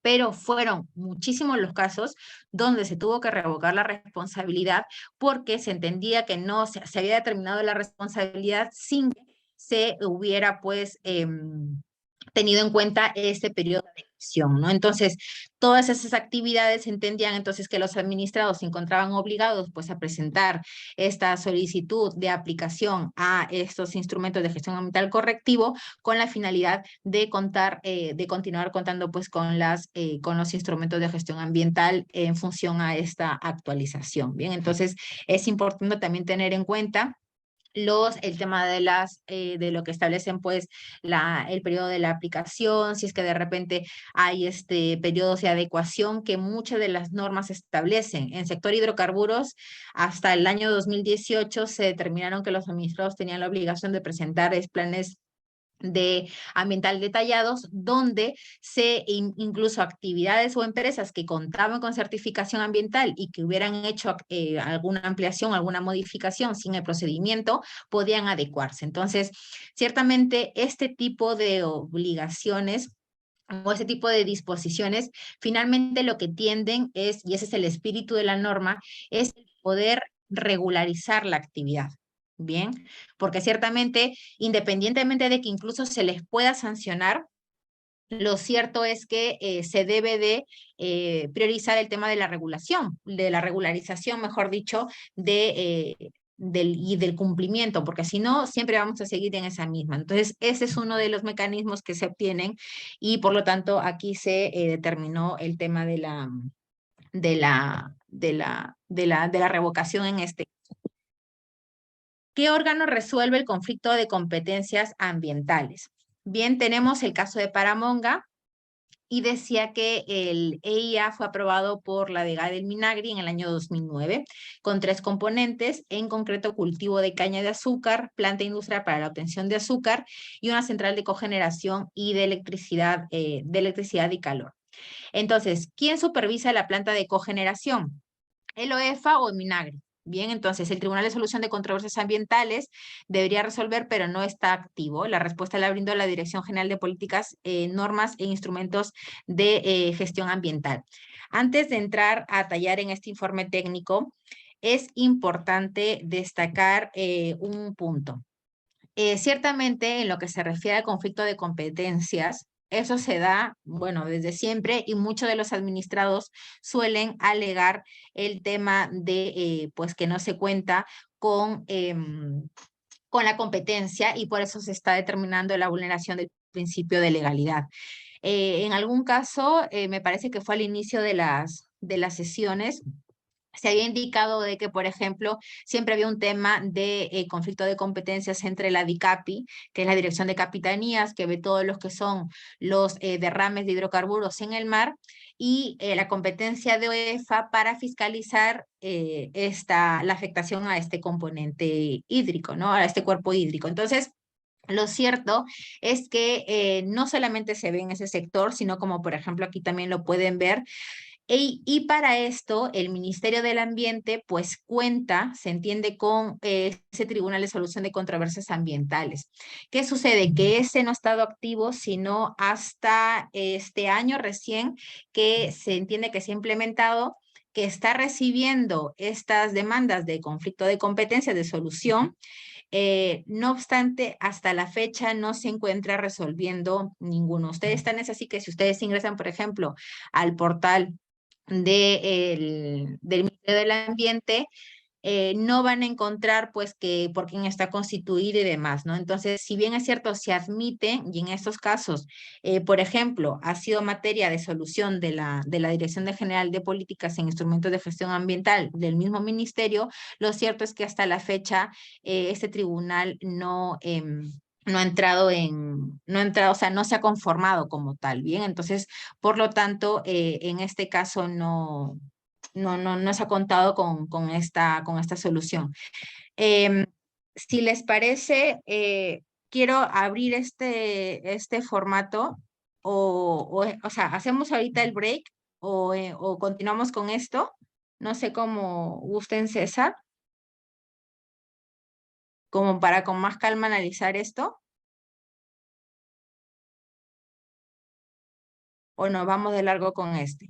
pero fueron muchísimos los casos donde se tuvo que revocar la responsabilidad porque se entendía que no se había determinado la responsabilidad sin que se hubiera pues tenido en cuenta este periodo de elección, ¿no? Entonces, todas esas actividades entendían entonces que los administrados se encontraban obligados pues a presentar esta solicitud de aplicación a estos instrumentos de gestión ambiental correctivo con la finalidad de contar, de continuar contando pues con los instrumentos de gestión ambiental en función a esta actualización. Bien, entonces es importante también tener en cuenta el tema de lo que establecen pues el periodo de la aplicación, si es que de repente hay periodos de adecuación que muchas de las normas establecen. En sector hidrocarburos, hasta el año 2018 se determinaron que los administrados tenían la obligación de presentar planes de ambiental detallados, donde incluso actividades o empresas que contaban con certificación ambiental y que hubieran hecho alguna ampliación, alguna modificación sin el procedimiento, podían adecuarse. Entonces, ciertamente este tipo de obligaciones o ese tipo de disposiciones, finalmente lo que tienden es, y ese es el espíritu de la norma, es poder regularizar la actividad. Bien, porque ciertamente, independientemente de que incluso se les pueda sancionar, lo cierto es que se debe de priorizar el tema de la regulación, de la regularización, mejor dicho, y del cumplimiento, porque si no, siempre vamos a seguir en esa misma. Entonces, ese es uno de los mecanismos que se obtienen y por lo tanto aquí se determinó el tema de la revocación en este. ¿Qué órgano resuelve el conflicto de competencias ambientales? Bien, tenemos el caso de Paramonga, y decía que el EIA fue aprobado por la Vega del Minagri en el año 2009, con 3 componentes, en concreto cultivo de caña de azúcar, planta industrial para la obtención de azúcar y una central de cogeneración y de electricidad y calor. Entonces, ¿quién supervisa la planta de cogeneración? ¿El OEFA o el Minagri? Bien, entonces el Tribunal de Solución de Controversias Ambientales debería resolver, pero no está activo. La respuesta la brindó la Dirección General de Políticas, Normas e Instrumentos de Gestión Ambiental. Antes de entrar a tallar en este informe técnico, es importante destacar un punto. Ciertamente, en lo que se refiere al conflicto de competencias, eso se da, bueno, desde siempre y muchos de los administrados suelen alegar el tema de, pues, que no se cuenta con la competencia y por eso se está determinando la vulneración del principio de legalidad. En algún caso, me parece que fue al inicio de las sesiones, se había indicado de que, por ejemplo, siempre había un tema de conflicto de competencias entre la DICAPI, que es la Dirección de Capitanías, que ve todos los que son los derrames de hidrocarburos en el mar, y la competencia de OEFA para fiscalizar la afectación a este componente hídrico, ¿no? A este cuerpo hídrico. Entonces, lo cierto es que no solamente se ve en ese sector, sino como por ejemplo aquí también lo pueden ver, y para esto, el Ministerio del Ambiente, pues cuenta, se entiende, con ese Tribunal de Solución de Controversias Ambientales. ¿Qué sucede? Que ese no ha estado activo sino hasta este año recién, que se entiende que se ha implementado, que está recibiendo estas demandas de conflicto de competencia, de solución. No obstante, hasta la fecha no se encuentra resolviendo ninguno. Ustedes están, es así que si ustedes ingresan, por ejemplo, al portal del Ministerio del Ambiente, no van a encontrar pues que por quién está constituido y demás, ¿no? Entonces, si bien es cierto, se admite, y en estos casos, por ejemplo, ha sido materia de solución de la Dirección General de Políticas en Instrumentos de Gestión Ambiental del mismo ministerio, lo cierto es que hasta la fecha este tribunal no ha entrado o sea, no se ha conformado como tal, ¿bien? Entonces, por lo tanto, en este caso no se ha contado con esta solución. Si les parece, quiero abrir este formato o sea, hacemos ahorita el break o continuamos con esto. No sé cómo gusten, César, como para con más calma analizar esto, o nos vamos de largo con este.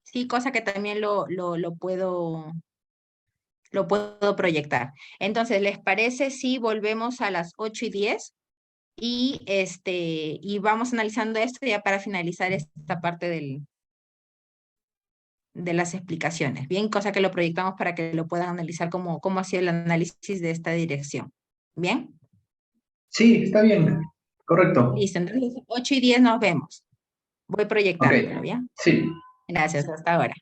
Sí, cosa que también lo puedo proyectar. Entonces, ¿les parece si volvemos a las 8:10? Y vamos analizando esto ya para finalizar esta parte de las explicaciones. Bien, cosa que lo proyectamos para que lo puedan analizar cómo ha sido el análisis de esta dirección. Bien, Sí, está bien, correcto. listo. Entonces, 8:10 nos vemos. Voy Ok, proyectándolo, ¿bien? sí. Gracias, hasta ahora.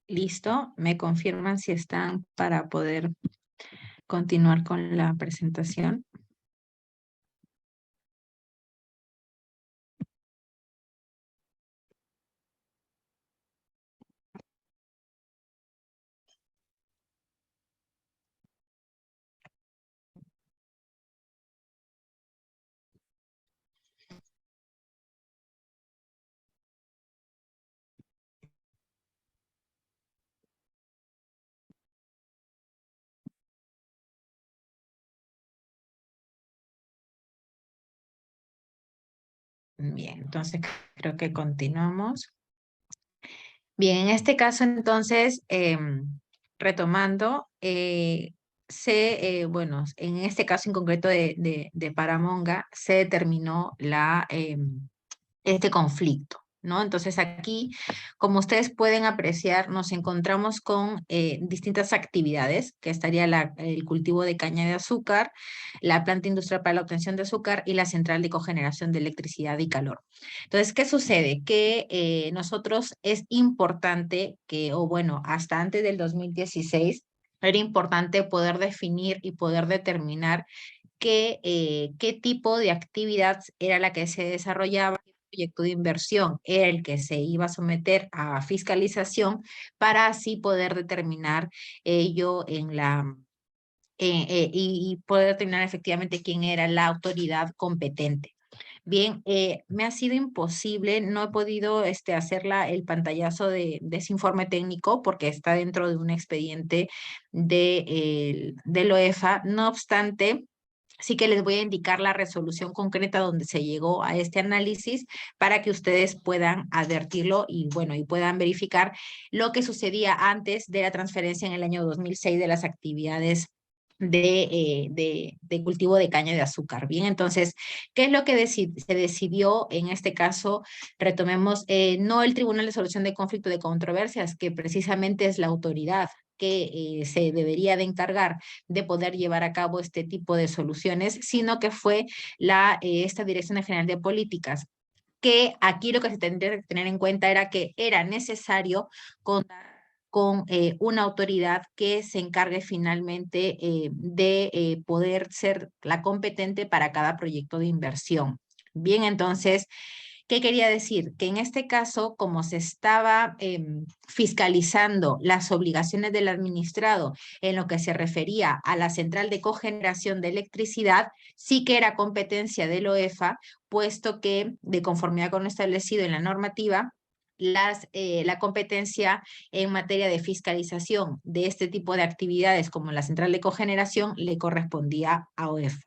Listo, me confirman si están para poder continuar con la presentación. Bien, entonces creo que continuamos. Bien, en este caso entonces, retomando, bueno, en este caso en concreto de Paramonga, se determinó este conflicto, ¿no? Entonces aquí, como ustedes pueden apreciar, nos encontramos con distintas actividades, que estaría el cultivo de caña de azúcar, la planta industrial para la obtención de azúcar y la central de cogeneración de electricidad y calor. Entonces, ¿qué sucede? Que nosotros es importante que, o bueno, hasta antes del 2016, era importante poder definir y poder determinar qué tipo de actividad era la que se desarrollaba, qué proyecto de inversión era el que se iba a someter a fiscalización para así poder determinar ello y poder determinar efectivamente quién era la autoridad competente. Bien, me ha sido imposible, no he podido hacer el pantallazo de ese informe técnico porque está dentro de un expediente del OEFA. No obstante, sí que les voy a indicar la resolución concreta donde se llegó a este análisis para que ustedes puedan advertirlo y bueno, y puedan verificar lo que sucedía antes de la transferencia en el año 2006 de las actividades de cultivo de caña de azúcar. Bien, entonces, ¿qué es lo que se decidió en este caso? Retomemos, no el Tribunal de Solución de Conflicto de Controversias, que precisamente es la autoridad que se debería de encargar de poder llevar a cabo este tipo de soluciones, sino que fue esta Dirección General de Políticas, que aquí lo que se tendría que tener en cuenta era que era necesario contar con una autoridad que se encargue finalmente de poder ser la competente para cada proyecto de inversión. Bien, entonces, ¿qué quería decir? Que en este caso, como se estaba fiscalizando las obligaciones del administrado en lo que se refería a la central de cogeneración de electricidad, sí que era competencia del OEFA, puesto que, de conformidad con lo establecido en la normativa, la competencia en materia de fiscalización de este tipo de actividades como la central de cogeneración le correspondía a OEFA.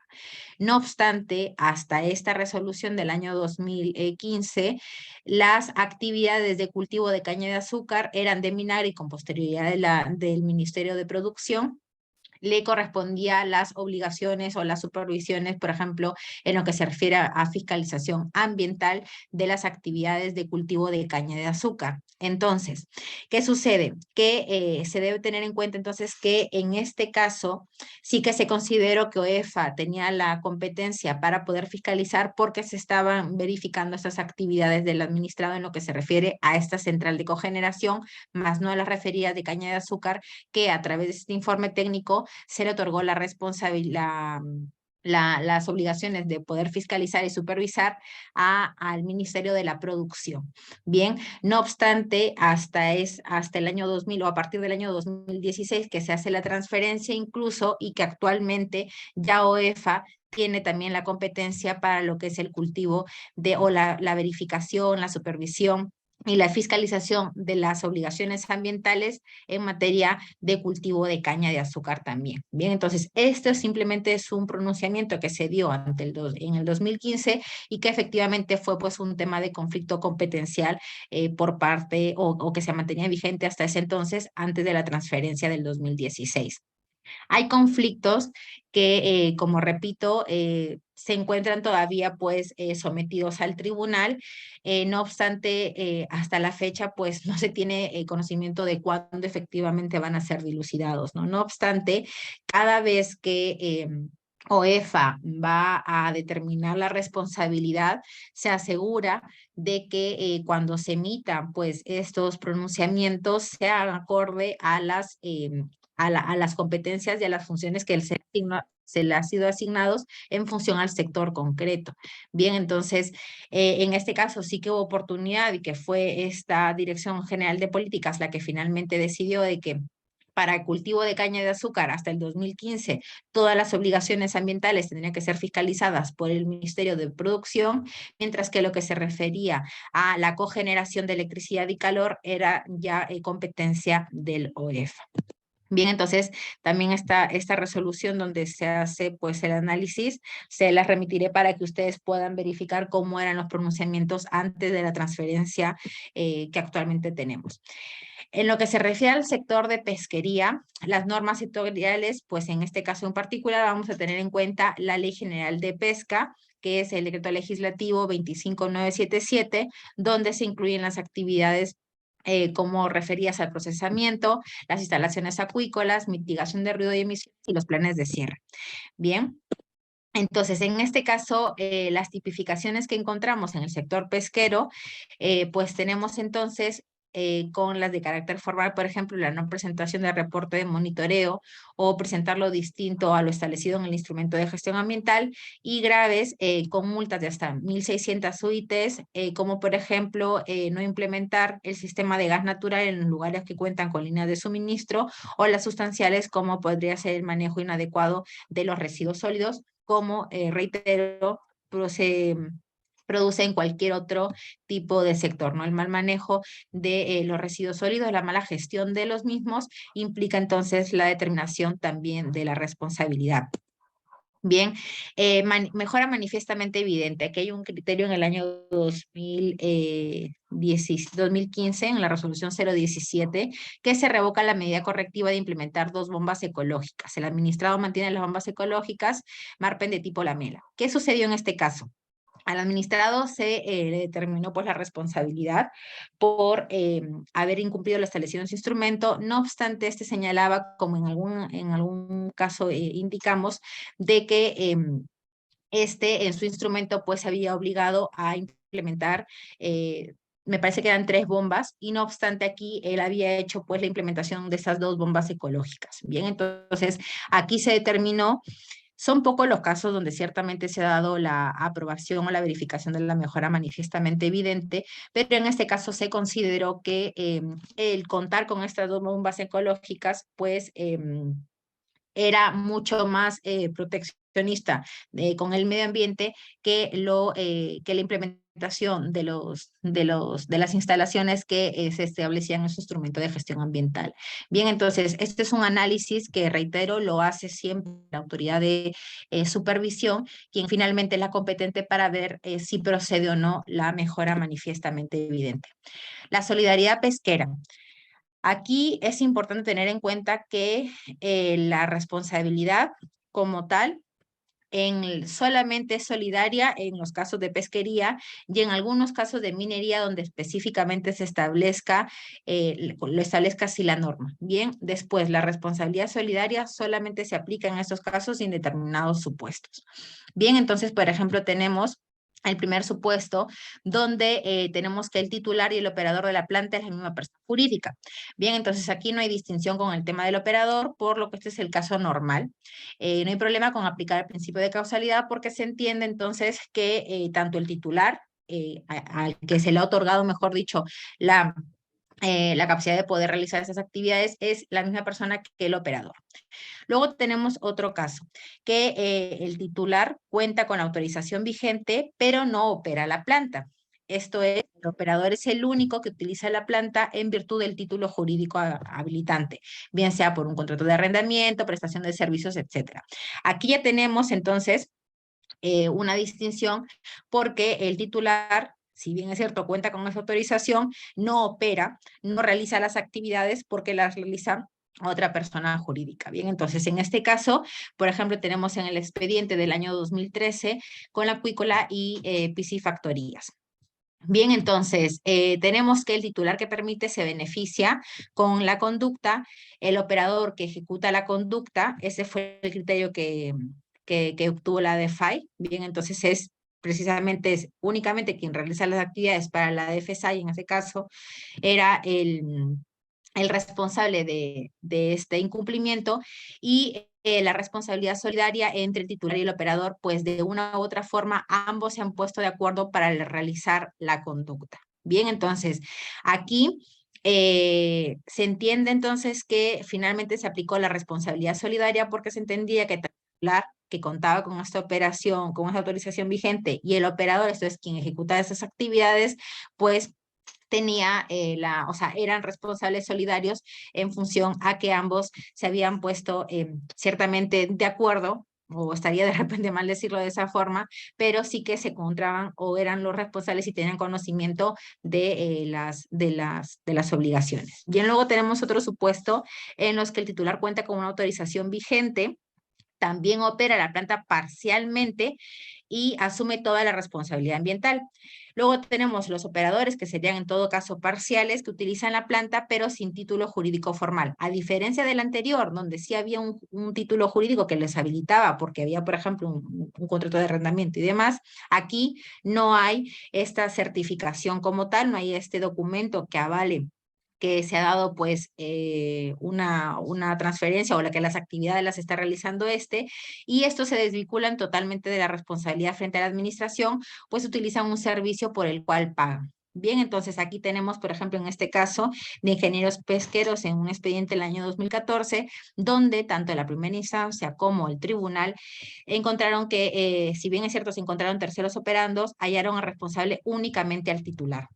No obstante, hasta esta resolución del año 2015, las actividades de cultivo de caña de azúcar eran de Minagri con posterioridad del Ministerio de Producción. Le correspondía las obligaciones o las supervisiones, por ejemplo, en lo que se refiere a fiscalización ambiental de las actividades de cultivo de caña de azúcar. Entonces, ¿qué sucede? Que se debe tener en cuenta entonces que en este caso sí que se consideró que OEFA tenía la competencia para poder fiscalizar porque se estaban verificando estas actividades del administrado en lo que se refiere a esta central de cogeneración, más no a las referidas de caña de azúcar, que a través de este informe técnico se le otorgó la responsabilidad, las obligaciones de poder fiscalizar y supervisar al Ministerio de la Producción. Bien, no obstante, hasta el año 2000 o a partir del año 2016 que se hace la transferencia incluso y que actualmente ya OEFA tiene también la competencia para lo que es el cultivo o la verificación, la supervisión y la fiscalización de las obligaciones ambientales en materia de cultivo de caña de azúcar también. Bien, entonces esto simplemente es un pronunciamiento que se dio en el 2015 y que efectivamente fue pues un tema de conflicto competencial por parte o que se mantenía vigente hasta ese entonces antes de la transferencia del 2016. Hay conflictos que, como repito, se encuentran todavía pues sometidos al tribunal. No obstante, hasta la fecha pues no se tiene conocimiento de cuándo efectivamente van a ser dilucidados, ¿no? No obstante, cada vez que OEFA va a determinar la responsabilidad, se asegura de que cuando se emitan pues estos pronunciamientos sean acorde a las competencias y a las funciones que se le ha sido asignados en función al sector concreto. Bien, entonces, en este caso sí que hubo oportunidad y que fue esta Dirección General de Políticas la que finalmente decidió de que para el cultivo de caña de azúcar hasta el 2015 todas las obligaciones ambientales tendrían que ser fiscalizadas por el Ministerio de Producción, mientras que lo que se refería a la cogeneración de electricidad y calor era ya competencia del OEFA. Bien, entonces también está esta resolución donde se hace pues el análisis, se las remitiré para que ustedes puedan verificar cómo eran los pronunciamientos antes de la transferencia que actualmente tenemos. En lo que se refiere al sector de pesquería, las normas sectoriales, pues en este caso en particular vamos a tener en cuenta la Ley General de Pesca, que es el decreto legislativo 25977, donde se incluyen las actividades como referidas al procesamiento, las instalaciones acuícolas, mitigación de ruido y emisiones y los planes de cierre. Bien. Entonces, en este caso, las tipificaciones que encontramos en el sector pesquero, pues tenemos entonces con las de carácter formal, por ejemplo, la no presentación del reporte de monitoreo o presentarlo distinto a lo establecido en el instrumento de gestión ambiental, y graves con multas de hasta 1.600 UITs, como por ejemplo no implementar el sistema de gas natural en los lugares que cuentan con líneas de suministro, o las sustanciales como podría ser el manejo inadecuado de los residuos sólidos, como reitero, produce en cualquier otro tipo de sector, ¿no? El mal manejo de los residuos sólidos, la mala gestión de los mismos, implica entonces la determinación también de la responsabilidad. Bien, mejora manifiestamente evidente. Aquí hay un criterio en el año 2015, en la resolución 017, que se revoca la medida correctiva de implementar 2 bombas ecológicas. El administrado mantiene las bombas ecológicas Marpen de tipo lamela. ¿Qué sucedió en este caso? Al administrado se le determinó pues la responsabilidad por haber incumplido lo establecido en su instrumento. No obstante, este señalaba, como en algún caso indicamos, de que este en su instrumento pues había obligado a implementar me parece que eran 3 bombas, y no obstante aquí él había hecho pues la implementación de esas 2 bombas ecológicas. Bien, entonces aquí se determinó. Son pocos los casos donde ciertamente se ha dado la aprobación o la verificación de la mejora manifiestamente evidente, pero en este caso se consideró que el contar con estas 2 bombas ecológicas, pues era mucho más proteccionista con el medio ambiente que la implementación de las instalaciones que se establecían en su instrumento de gestión ambiental. Bien, entonces, este es un análisis que, reitero, lo hace siempre la autoridad de supervisión, quien finalmente es la competente para ver si procede o no la mejora manifiestamente evidente. La solidaridad pesquera. Aquí es importante tener en cuenta que la responsabilidad como tal solamente es solidaria en los casos de pesquería y en algunos casos de minería donde específicamente se establezca, lo establezca así la norma. Bien, después la responsabilidad solidaria solamente se aplica en estos casos y en determinados supuestos. Bien, entonces, por ejemplo, tenemos el primer supuesto, donde tenemos que el titular y el operador de la planta es la misma persona jurídica. Bien, entonces aquí no hay distinción con el tema del operador, por lo que este es el caso normal. No hay problema con aplicar el principio de causalidad, porque se entiende entonces que tanto el titular, al que se le ha otorgado, mejor dicho, la capacidad de poder realizar esas actividades, es la misma persona que el operador. Luego tenemos otro caso, que el titular cuenta con autorización vigente, pero no opera la planta. Esto es, el operador es el único que utiliza la planta en virtud del título jurídico habilitante, bien sea por un contrato de arrendamiento, prestación de servicios, etc. Aquí ya tenemos entonces una distinción, porque el titular, si bien es cierto, cuenta con esa autorización, no opera, no realiza las actividades porque las realiza otra persona jurídica. Bien, entonces en este caso, por ejemplo, tenemos en el expediente del año 2013 con la acuícola y piscifactorías. Bien, entonces tenemos que el titular que permite se beneficia con la conducta, el operador que ejecuta la conducta, ese fue el criterio que que obtuvo la DFAI. Bien, entonces precisamente es únicamente quien realiza las actividades para la DFSAI, en ese caso, era el responsable de este incumplimiento, y la responsabilidad solidaria entre el titular y el operador, pues de una u otra forma ambos se han puesto de acuerdo para realizar la conducta. Bien, entonces aquí se entiende entonces que finalmente se aplicó la responsabilidad solidaria porque se entendía que el titular que contaba con esta operación, con esta autorización vigente, y el operador, esto es quien ejecutaba esas actividades, pues tenía o sea, eran responsables solidarios en función a que ambos se habían puesto ciertamente de acuerdo, o estaría de repente mal decirlo de esa forma, pero sí que se encontraban o eran los responsables y tenían conocimiento de las obligaciones. Bien, luego tenemos otro supuesto en los que el titular cuenta con una autorización vigente, también opera la planta parcialmente y asume toda la responsabilidad ambiental. Luego tenemos los operadores, que serían en todo caso parciales, que utilizan la planta pero sin título jurídico formal. A diferencia del anterior, donde sí había un título jurídico que les habilitaba porque había, por ejemplo, un contrato de arrendamiento y demás, aquí no hay esta certificación como tal, no hay este documento que avale que se ha dado pues una transferencia o la que las actividades las está realizando y estos se desvinculan totalmente de la responsabilidad frente a la administración, pues utilizan un servicio por el cual pagan. Bien, entonces aquí tenemos, por ejemplo, en este caso de ingenieros pesqueros en un expediente del año 2014, donde tanto la primera instancia como el tribunal encontraron que, si bien es cierto, se encontraron terceros operandos, hallaron al responsable únicamente al titular.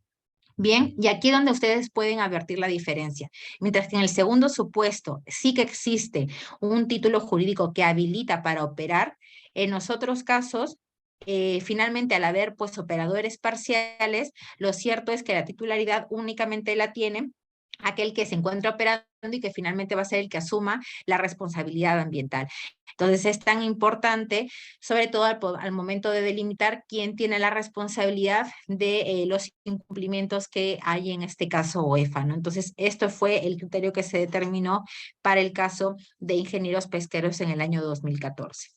Bien, y aquí es donde ustedes pueden advertir la diferencia. Mientras que en el segundo supuesto sí que existe un título jurídico que habilita para operar, en los otros casos, finalmente al haber pues operadores parciales, lo cierto es que la titularidad únicamente la tiene aquel que se encuentra operando y que finalmente va a ser el que asuma la responsabilidad ambiental. Entonces es tan importante, sobre todo al momento de delimitar quién tiene la responsabilidad de los incumplimientos que hay en este caso OEFA, ¿no? Entonces esto fue el criterio que se determinó para el caso de ingenieros pesqueros en el año 2014.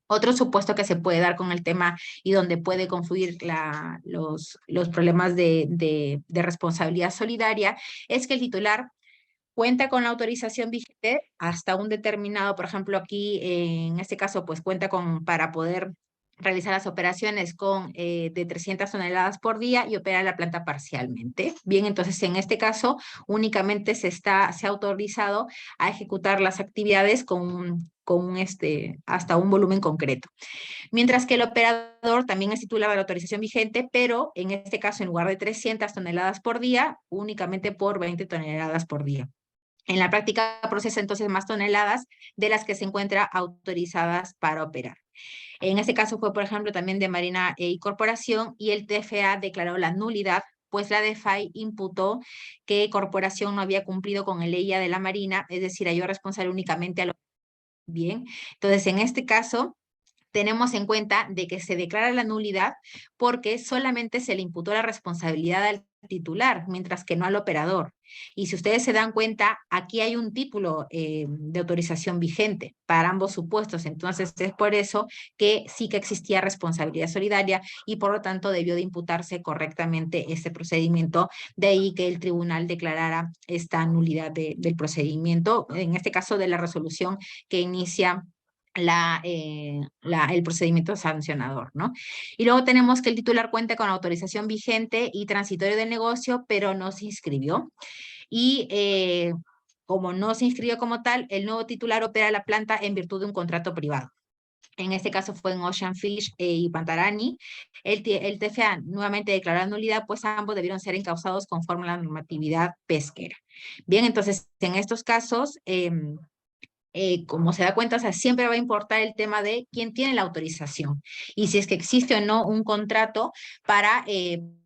Otro supuesto que se puede dar con el tema y donde puede confluir los problemas de responsabilidad solidaria es que el titular cuenta con la autorización vigente hasta un determinado, por ejemplo, aquí en este caso, pues cuenta para poder realizar las operaciones de 300 toneladas por día y opera la planta parcialmente. Bien, entonces en este caso únicamente se ha autorizado a ejecutar las actividades hasta un volumen concreto. Mientras que el operador también es titular de la autorización vigente, pero en este caso en lugar de 300 toneladas por día, únicamente por 20 toneladas por día. En la práctica procesa entonces más toneladas de las que se encuentran autorizadas para operar. En este caso fue, por ejemplo, también de Marina y Corporación, y el TFA declaró la nulidad, pues la DFAI imputó que Corporación no había cumplido con el EIA de la Marina, es decir, halló responsable únicamente a lo bien. Entonces, en este caso, tenemos en cuenta de que se declara la nulidad porque solamente se le imputó la responsabilidad al titular, mientras que no al operador. Y si ustedes se dan cuenta, aquí hay un título de autorización vigente para ambos supuestos, entonces es por eso que sí que existía responsabilidad solidaria y por lo tanto debió de imputarse correctamente este procedimiento, de ahí que el tribunal declarara esta nulidad del procedimiento, en este caso de la resolución que inicia el procedimiento sancionador, ¿no? Y luego tenemos que el titular cuenta con autorización vigente y transitorio del negocio, pero no se inscribió. Y como no se inscribió como tal, el nuevo titular opera la planta en virtud de un contrato privado. En este caso fue en Ocean Fish y Pantarani. El TFA nuevamente declaró la nulidad, pues ambos debieron ser encausados conforme a la normatividad pesquera. Bien, entonces en estos casos, como se da cuenta, o sea, siempre va a importar el tema de quién tiene la autorización y si es que existe o no un contrato para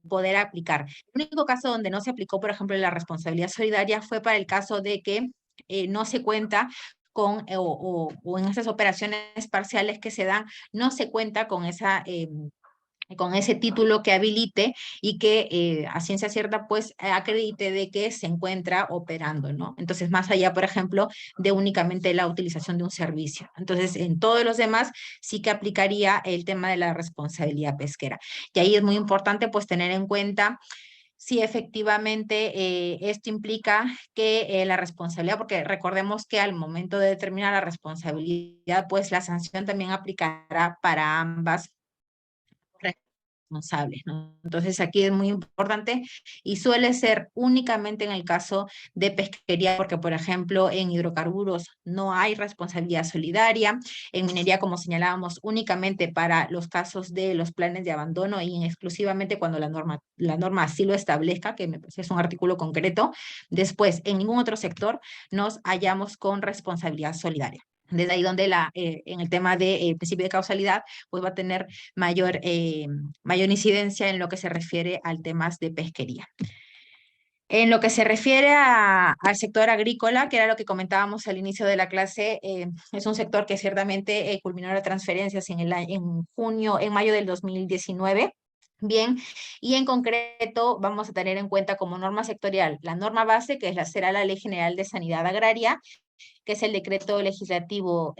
poder aplicar. El único caso donde no se aplicó, por ejemplo, la responsabilidad solidaria fue para el caso de que no se cuenta con, o en esas operaciones parciales que se dan, no se cuenta con esa con ese título que habilite y que a ciencia cierta pues acredite de que se encuentra operando, ¿no? Entonces, más allá, por ejemplo, de únicamente la utilización de un servicio. Entonces, en todos los demás sí que aplicaría el tema de la responsabilidad pesquera. Y ahí es muy importante pues tener en cuenta si efectivamente esto implica que la responsabilidad, porque recordemos que al momento de determinar la responsabilidad, pues la sanción también aplicará para ambas responsables, ¿no? Entonces aquí es muy importante y suele ser únicamente en el caso de pesquería, porque por ejemplo en hidrocarburos no hay responsabilidad solidaria, en minería como señalábamos únicamente para los casos de los planes de abandono y exclusivamente cuando la norma así lo establezca, que me parece es un artículo concreto. Después, en ningún otro sector nos hallamos con responsabilidad solidaria. Desde ahí donde en el tema del principio de causalidad, pues va a tener mayor incidencia en lo que se refiere al temas de pesquería. En lo que se refiere al sector agrícola, que era lo que comentábamos al inicio de la clase, es un sector que ciertamente culminó las transferencias en mayo del 2019. Bien, y en concreto vamos a tener en cuenta como norma sectorial la norma base, que será la Ley General de Sanidad Agraria, que es el decreto legislativo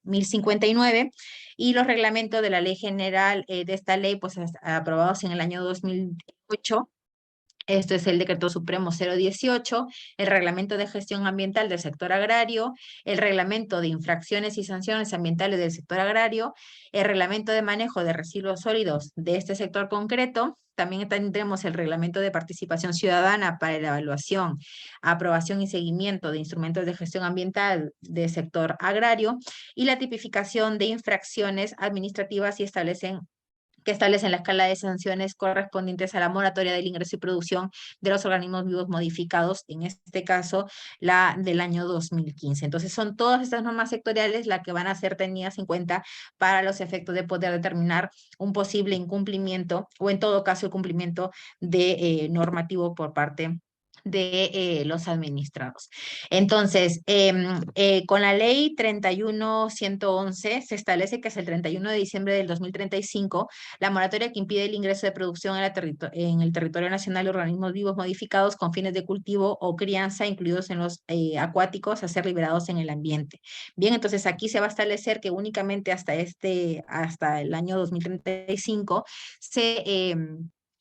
1059, y los reglamentos de la ley general de esta ley, pues aprobados en el año 2008. Esto es el Decreto Supremo 018, el Reglamento de Gestión Ambiental del Sector Agrario, el Reglamento de Infracciones y Sanciones Ambientales del Sector Agrario, el Reglamento de Manejo de Residuos Sólidos de este sector concreto. También tendremos el Reglamento de Participación Ciudadana para la evaluación, aprobación y seguimiento de instrumentos de gestión ambiental del sector agrario y la tipificación de infracciones administrativas que establecen la escala de sanciones correspondientes a la moratoria del ingreso y producción de los organismos vivos modificados, en este caso la del año 2015. Entonces son todas estas normas sectoriales las que van a ser tenidas en cuenta para los efectos de poder determinar un posible incumplimiento o en todo caso el cumplimiento de normativo por parte de los administrados. Entonces, con la ley 31.111 se establece que hasta el 31 de diciembre del 2035 la moratoria que impide el ingreso de producción en el territorio nacional de organismos vivos modificados con fines de cultivo o crianza, incluidos en los acuáticos, a ser liberados en el ambiente. Bien, entonces aquí se va a establecer que únicamente hasta el año 2035 se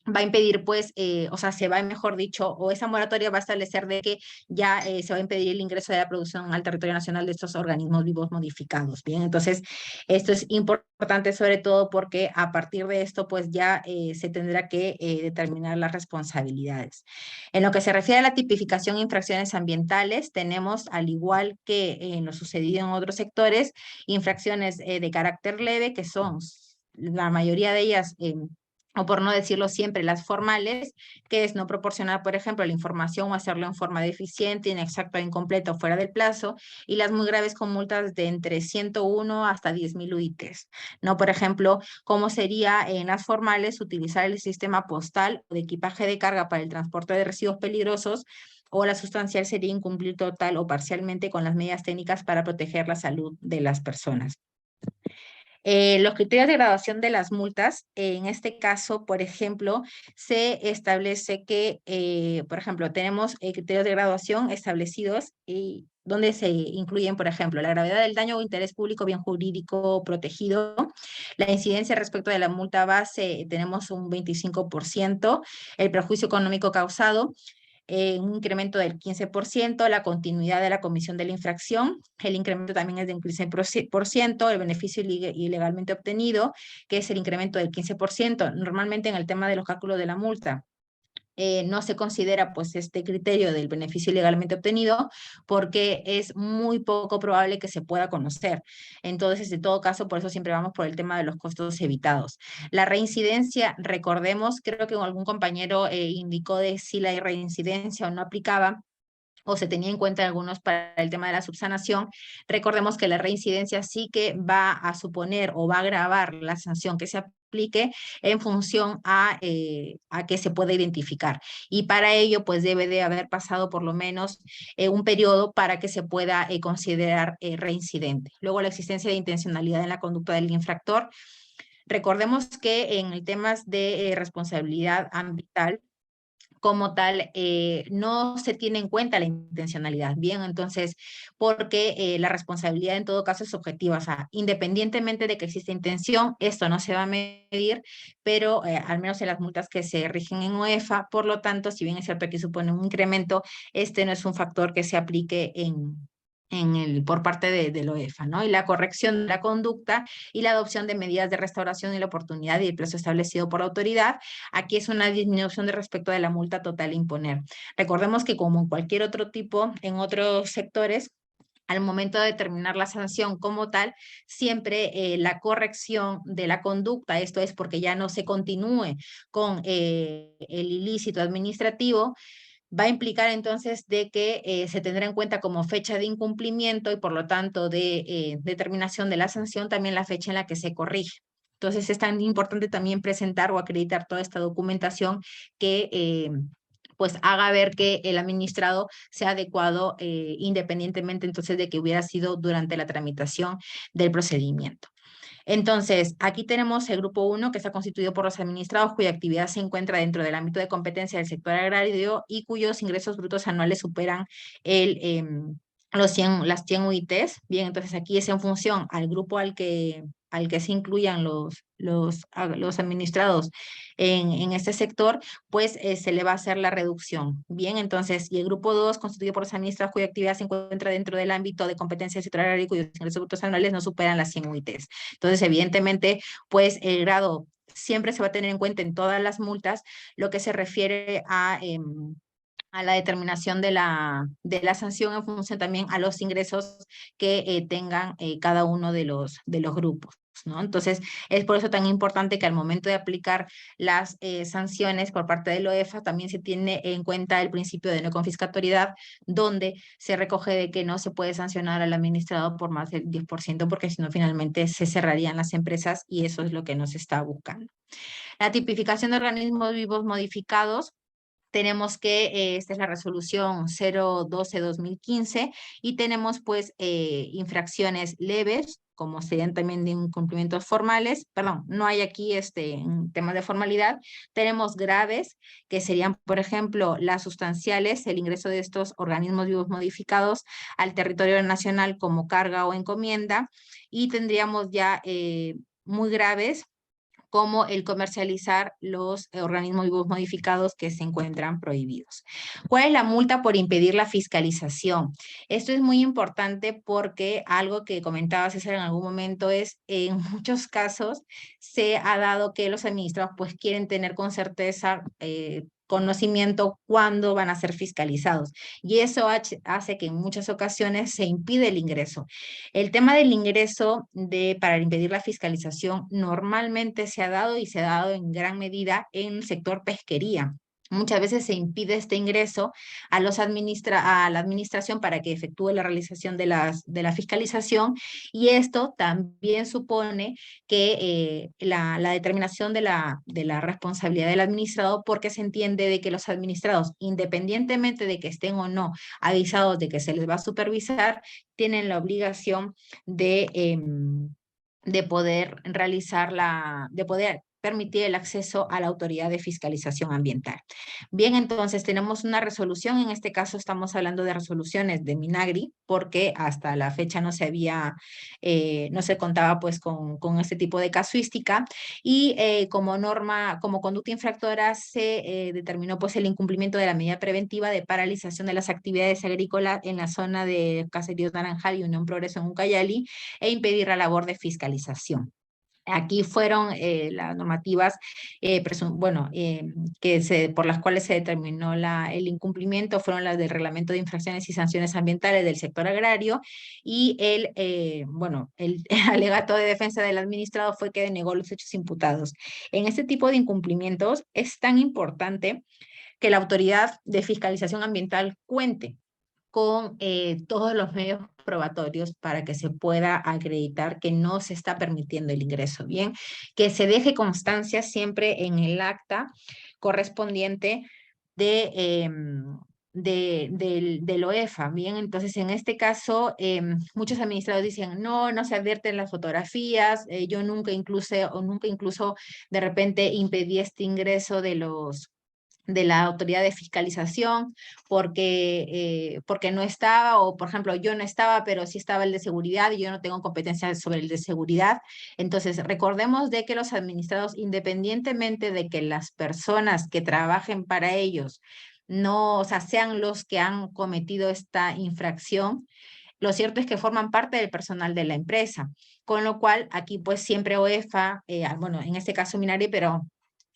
va a impedir, pues, o sea, se va, mejor dicho, o esa moratoria va a establecer de que ya se va a impedir el ingreso de la producción al territorio nacional de estos organismos vivos modificados. Bien, entonces, esto es importante sobre todo porque a partir de esto, pues, ya se tendrá que determinar las responsabilidades. En lo que se refiere a la tipificación de infracciones ambientales, tenemos, al igual que en lo sucedido en otros sectores, infracciones de carácter leve, que son la mayoría de ellas o por no decirlo siempre, las formales, que es no proporcionar, por ejemplo, la información o hacerlo en forma deficiente, inexacta, incompleta o fuera del plazo, y las muy graves con multas de entre 101 hasta 10.000 UITs, ¿no? Por ejemplo, ¿cómo sería en las formales utilizar el sistema postal o de equipaje de carga para el transporte de residuos peligrosos, o la sustancial sería incumplir total o parcialmente con las medidas técnicas para proteger la salud de las personas? Los criterios de graduación de las multas, en este caso, por ejemplo, se establece que, por ejemplo, tenemos criterios de graduación establecidos y donde se incluyen, por ejemplo, la gravedad del daño o interés público, bien jurídico protegido, la incidencia respecto de la multa base, tenemos un 25%, el perjuicio económico causado, un incremento del 15%, la continuidad de la comisión de la infracción, el incremento también es de un 15%, el beneficio ilegalmente obtenido, que es el incremento del 15%. Normalmente en el tema de los cálculos de la multa, no se considera pues este criterio del beneficio legalmente obtenido porque es muy poco probable que se pueda conocer. Entonces, en todo caso, por eso siempre vamos por el tema de los costos evitados. La reincidencia, recordemos, creo que algún compañero indicó de si la reincidencia o no aplicaba o se tenía en cuenta algunos para el tema de la subsanación. Recordemos que la reincidencia sí que va a suponer o va a agravar la sanción que se aplique en función a que se pueda identificar. Y para ello, pues debe de haber pasado por lo menos un periodo para que se pueda considerar reincidente. Luego, la existencia de intencionalidad en la conducta del infractor. Recordemos que en el temas de responsabilidad ambiental, como tal, no se tiene en cuenta la intencionalidad, ¿bien? Entonces, porque la responsabilidad en todo caso es objetiva, o sea, independientemente de que exista intención, esto no se va a medir, pero al menos en las multas que se rigen en UEFA, por lo tanto, si bien es cierto que supone un incremento, este no es un factor que se aplique por parte de la UEFA, ¿no? Y la corrección de la conducta y la adopción de medidas de restauración y la oportunidad y el plazo establecido por la autoridad. Aquí es una disminución de respecto de la multa total a imponer. Recordemos que como en cualquier otro tipo, en otros sectores, al momento de determinar la sanción como tal, siempre la corrección de la conducta, esto es porque ya no se continúe con el ilícito administrativo, va a implicar entonces de que se tendrá en cuenta como fecha de incumplimiento y por lo tanto de determinación de la sanción también la fecha en la que se corrige. Entonces es tan importante también presentar o acreditar toda esta documentación que pues haga ver que el administrado sea adecuado independientemente entonces de que hubiera sido durante la tramitación del procedimiento. Entonces, aquí tenemos el grupo 1 que está constituido por los administrados cuya actividad se encuentra dentro del ámbito de competencia del sector agrario y cuyos ingresos brutos anuales superan las 100 UITs. Bien, entonces aquí es en función al grupo al que se incluyan los administrados en este sector, pues se le va a hacer la reducción. Bien, entonces, y el grupo 2, constituido por los administrados cuya actividad se encuentra dentro del ámbito de competencia del sector agrario y cuyos ingresos brutos anuales no superan las 100 UITs. Entonces, evidentemente, pues el grado siempre se va a tener en cuenta en todas las multas lo que se refiere a la determinación de la sanción en función también a los ingresos que tengan cada uno de los grupos, ¿no? Entonces, es por eso tan importante que al momento de aplicar las sanciones por parte de la UEFA también se tiene en cuenta el principio de no confiscatoriedad, donde se recoge de que no se puede sancionar al administrado por más del 10%, porque si no finalmente se cerrarían las empresas y eso es lo que nos está buscando. La tipificación de organismos vivos modificados. Tenemos que esta es la resolución 012-2015 y tenemos pues infracciones leves, como serían también de incumplimientos formales, perdón, no hay aquí en temas de formalidad. Tenemos graves, que serían, por ejemplo, las sustanciales, el ingreso de estos organismos vivos modificados al territorio nacional como carga o encomienda, y tendríamos ya muy graves, como el comercializar los organismos vivos modificados que se encuentran prohibidos. ¿Cuál es la multa por impedir la fiscalización? Esto es muy importante porque algo que comentaba César en algún momento es, en muchos casos se ha dado que los administrados pues quieren tener con certeza conocimiento cuándo van a ser fiscalizados. Y eso hace que en muchas ocasiones se impide el ingreso. El tema del ingreso para impedir la fiscalización normalmente se ha dado y se ha dado en gran medida en el sector pesquería. Muchas veces se impide este ingreso a la administración para que efectúe la realización de la fiscalización, y esto también supone que la determinación de la responsabilidad del administrado, porque se entiende de que los administrados, independientemente de que estén o no avisados de que se les va a supervisar, tienen la obligación de poder de poder permitir el acceso a la autoridad de fiscalización ambiental. Bien, entonces tenemos una resolución, en este caso estamos hablando de resoluciones de Minagri, porque hasta la fecha no se contaba pues con este tipo de casuística, y como norma, como conducta infractora se determinó pues el incumplimiento de la medida preventiva de paralización de las actividades agrícolas en la zona de Caseríos Naranjal y Unión Progreso en Ucayali, e impedir la labor de fiscalización. Aquí fueron las normativas por las cuales se determinó el incumplimiento, fueron las del Reglamento de Infracciones y Sanciones Ambientales del Sector Agrario, y el alegato de defensa del administrado fue que denegó los hechos imputados. En este tipo de incumplimientos es tan importante que la autoridad de fiscalización ambiental cuente con todos los medios probatorios para que se pueda acreditar que no se está permitiendo el ingreso. Bien, que se deje constancia siempre en el acta correspondiente de del OEFA, ¿bien? Entonces, en este caso, muchos administradores dicen, no se advierten las fotografías, yo nunca incluso de repente impedí este ingreso de la autoridad de fiscalización porque no estaba, o por ejemplo, yo no estaba, pero sí estaba el de seguridad y yo no tengo competencias sobre el de seguridad. Entonces, recordemos de que los administrados, independientemente de que las personas que trabajen para ellos no, o sea, sean los que han cometido esta infracción, lo cierto es que forman parte del personal de la empresa, con lo cual aquí pues siempre OEFA, bueno, en este caso Minari, pero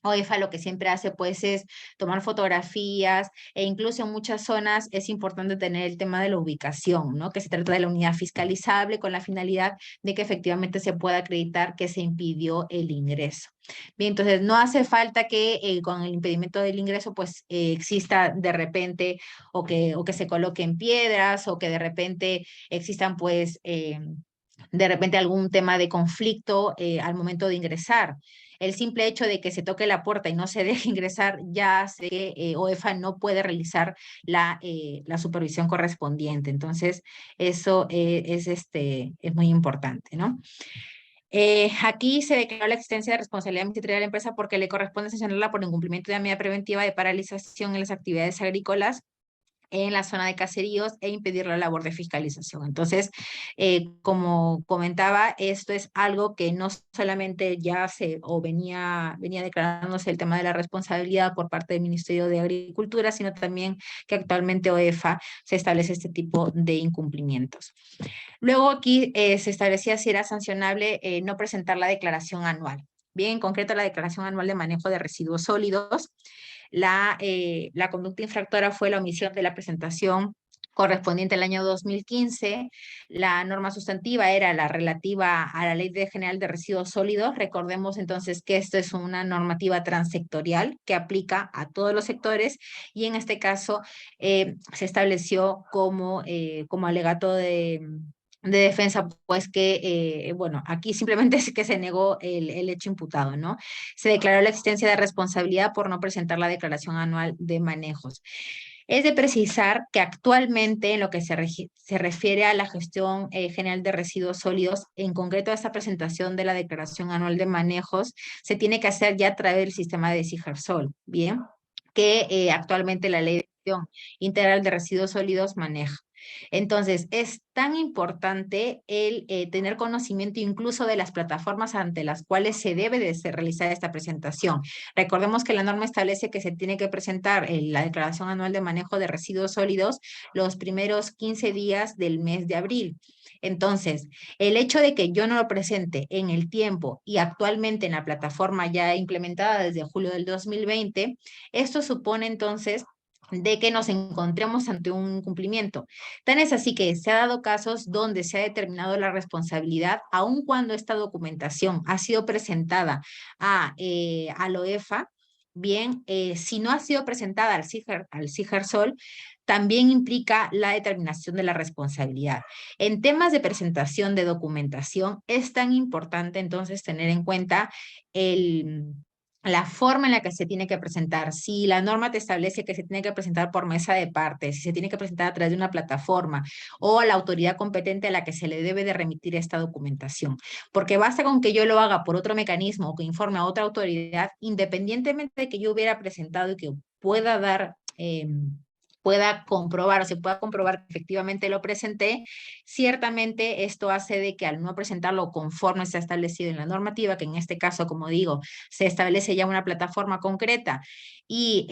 OEFA lo que siempre hace pues es tomar fotografías e incluso en muchas zonas es importante tener el tema de la ubicación, ¿no? Que se trata de la unidad fiscalizable con la finalidad de que efectivamente se pueda acreditar que se impidió el ingreso. Bien, entonces no hace falta que con el impedimento del ingreso pues exista de repente o que se coloquen piedras o que de repente existan pues de repente algún tema de conflicto al momento de ingresar. El simple hecho de que se toque la puerta y no se deje ingresar ya hace que OEFA no puede realizar la supervisión correspondiente. Entonces, eso es muy importante, ¿no? Aquí se declaró la existencia de responsabilidad administrativa de la empresa porque le corresponde sancionarla por incumplimiento de la medida preventiva de paralización en las actividades agrícolas en la zona de caseríos e impedir la labor de fiscalización. Entonces, como comentaba, esto es algo que no solamente ya venía declarándose el tema de la responsabilidad por parte del Ministerio de Agricultura, sino también que actualmente OEFA se establece este tipo de incumplimientos. Luego aquí se establecía si era sancionable no presentar la declaración anual. Bien, en concreto la declaración anual de manejo de residuos sólidos. La conducta infractora fue la omisión de la presentación correspondiente al año 2015. La norma sustantiva era la relativa a la Ley General de Residuos Sólidos. Recordemos entonces que esto es una normativa transsectorial que aplica a todos los sectores y en este caso se estableció como alegato de defensa, pues que, bueno, aquí simplemente es que se negó el hecho imputado, ¿no? Se declaró la existencia de responsabilidad por no presentar la declaración anual de manejos. Es de precisar que actualmente en lo que se refiere a la gestión general de residuos sólidos, en concreto a esta presentación de la declaración anual de manejos, se tiene que hacer ya a través del sistema de SIGERSOL, ¿bien? Que actualmente la Ley de Gestión Integral de Residuos Sólidos maneja. Entonces, es tan importante el tener conocimiento incluso de las plataformas ante las cuales se debe de realizar esta presentación. Recordemos que la norma establece que se tiene que presentar la declaración anual de manejo de residuos sólidos los primeros 15 días del mes de abril. Entonces, el hecho de que yo no lo presente en el tiempo y actualmente en la plataforma ya implementada desde julio del 2020, esto supone entonces de que nos encontremos ante un incumplimiento. Tan es así que se ha dado casos donde se ha determinado la responsabilidad, aun cuando esta documentación ha sido presentada a la OEFA, bien, si no ha sido presentada al SIGERSOL, también implica la determinación de la responsabilidad. En temas de presentación de documentación, es tan importante entonces tener en cuenta la forma en la que se tiene que presentar. Si la norma te establece que se tiene que presentar por mesa de partes, si se tiene que presentar a través de una plataforma o a la autoridad competente a la que se le debe de remitir esta documentación. Porque basta con que yo lo haga por otro mecanismo o que informe a otra autoridad, independientemente de que yo hubiera presentado y que pueda dar... pueda comprobar o se pueda comprobar que efectivamente lo presenté, ciertamente esto hace de que al no presentarlo conforme se ha establecido en la normativa, que en este caso, como digo, se establece ya una plataforma concreta y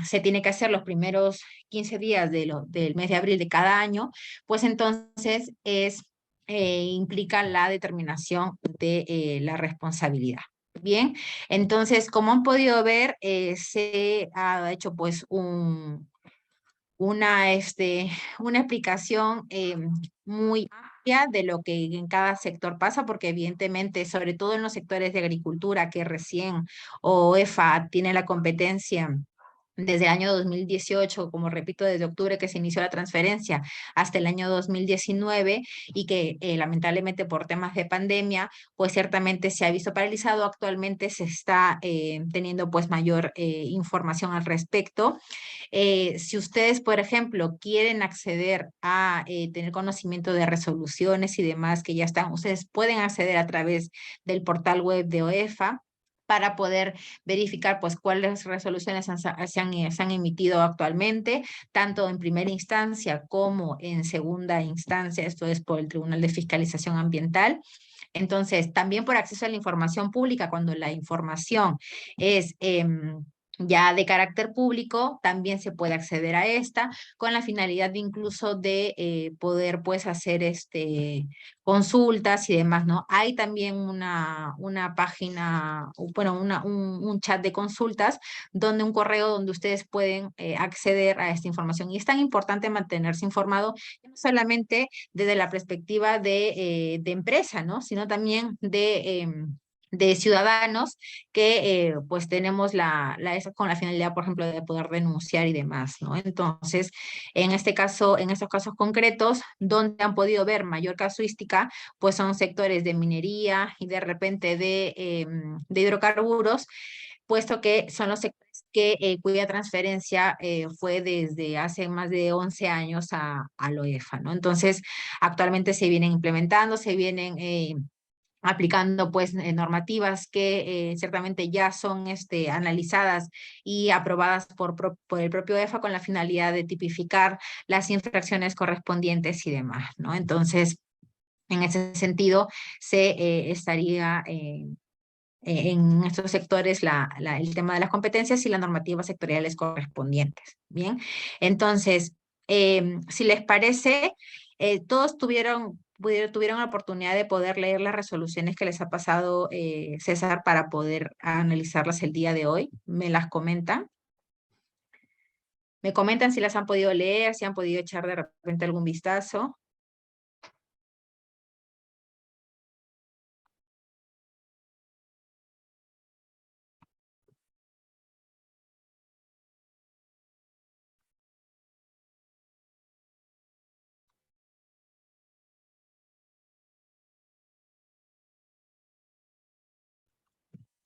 se tiene que hacer los primeros 15 días del mes de abril de cada año, pues entonces implica la determinación de la responsabilidad. Bien, entonces, como han podido ver, se ha hecho pues una explicación muy amplia de lo que en cada sector pasa, porque evidentemente, sobre todo en los sectores de agricultura, que recién OEFA tiene la competencia desde el año 2018, como repito, desde octubre que se inició la transferencia hasta el año 2019 y que lamentablemente por temas de pandemia, pues ciertamente se ha visto paralizado. Actualmente se está teniendo pues mayor información al respecto. Si ustedes, por ejemplo, quieren acceder a tener conocimiento de resoluciones y demás que ya están, ustedes pueden acceder a través del portal web de OEFA para poder verificar pues cuáles resoluciones se han emitido actualmente, tanto en primera instancia como en segunda instancia, esto es por el Tribunal de Fiscalización Ambiental. Entonces, también por acceso a la información pública, cuando la información es ya de carácter público, también se puede acceder a esta con la finalidad de incluso de poder pues hacer consultas y demás, ¿no? Hay también una página, bueno, un chat de consultas, donde un correo donde ustedes pueden acceder a esta información. Y es tan importante mantenerse informado, no solamente desde la perspectiva de empresa, ¿no? Sino también de ciudadanos que pues tenemos con la finalidad, por ejemplo, de poder denunciar y demás, ¿no? Entonces, en este caso, en estos casos concretos, donde han podido ver mayor casuística, pues son sectores de minería y de repente de hidrocarburos, puesto que son los sectores cuya transferencia fue desde hace más de 11 años a la OEFA, ¿no? Entonces, actualmente se vienen implementando, se vienen aplicando pues normativas que ciertamente ya son analizadas y aprobadas por el propio EFA con la finalidad de tipificar las infracciones correspondientes y demás, ¿no? Entonces, en ese sentido, se estaría en estos sectores el tema de las competencias y las normativas sectoriales correspondientes. Bien, entonces, si les parece, todos tuvieron la oportunidad de poder leer las resoluciones que les ha pasado César para poder analizarlas el día de hoy. ¿Me las comentan? ¿Me comentan si las han podido leer, si han podido echar de repente algún vistazo?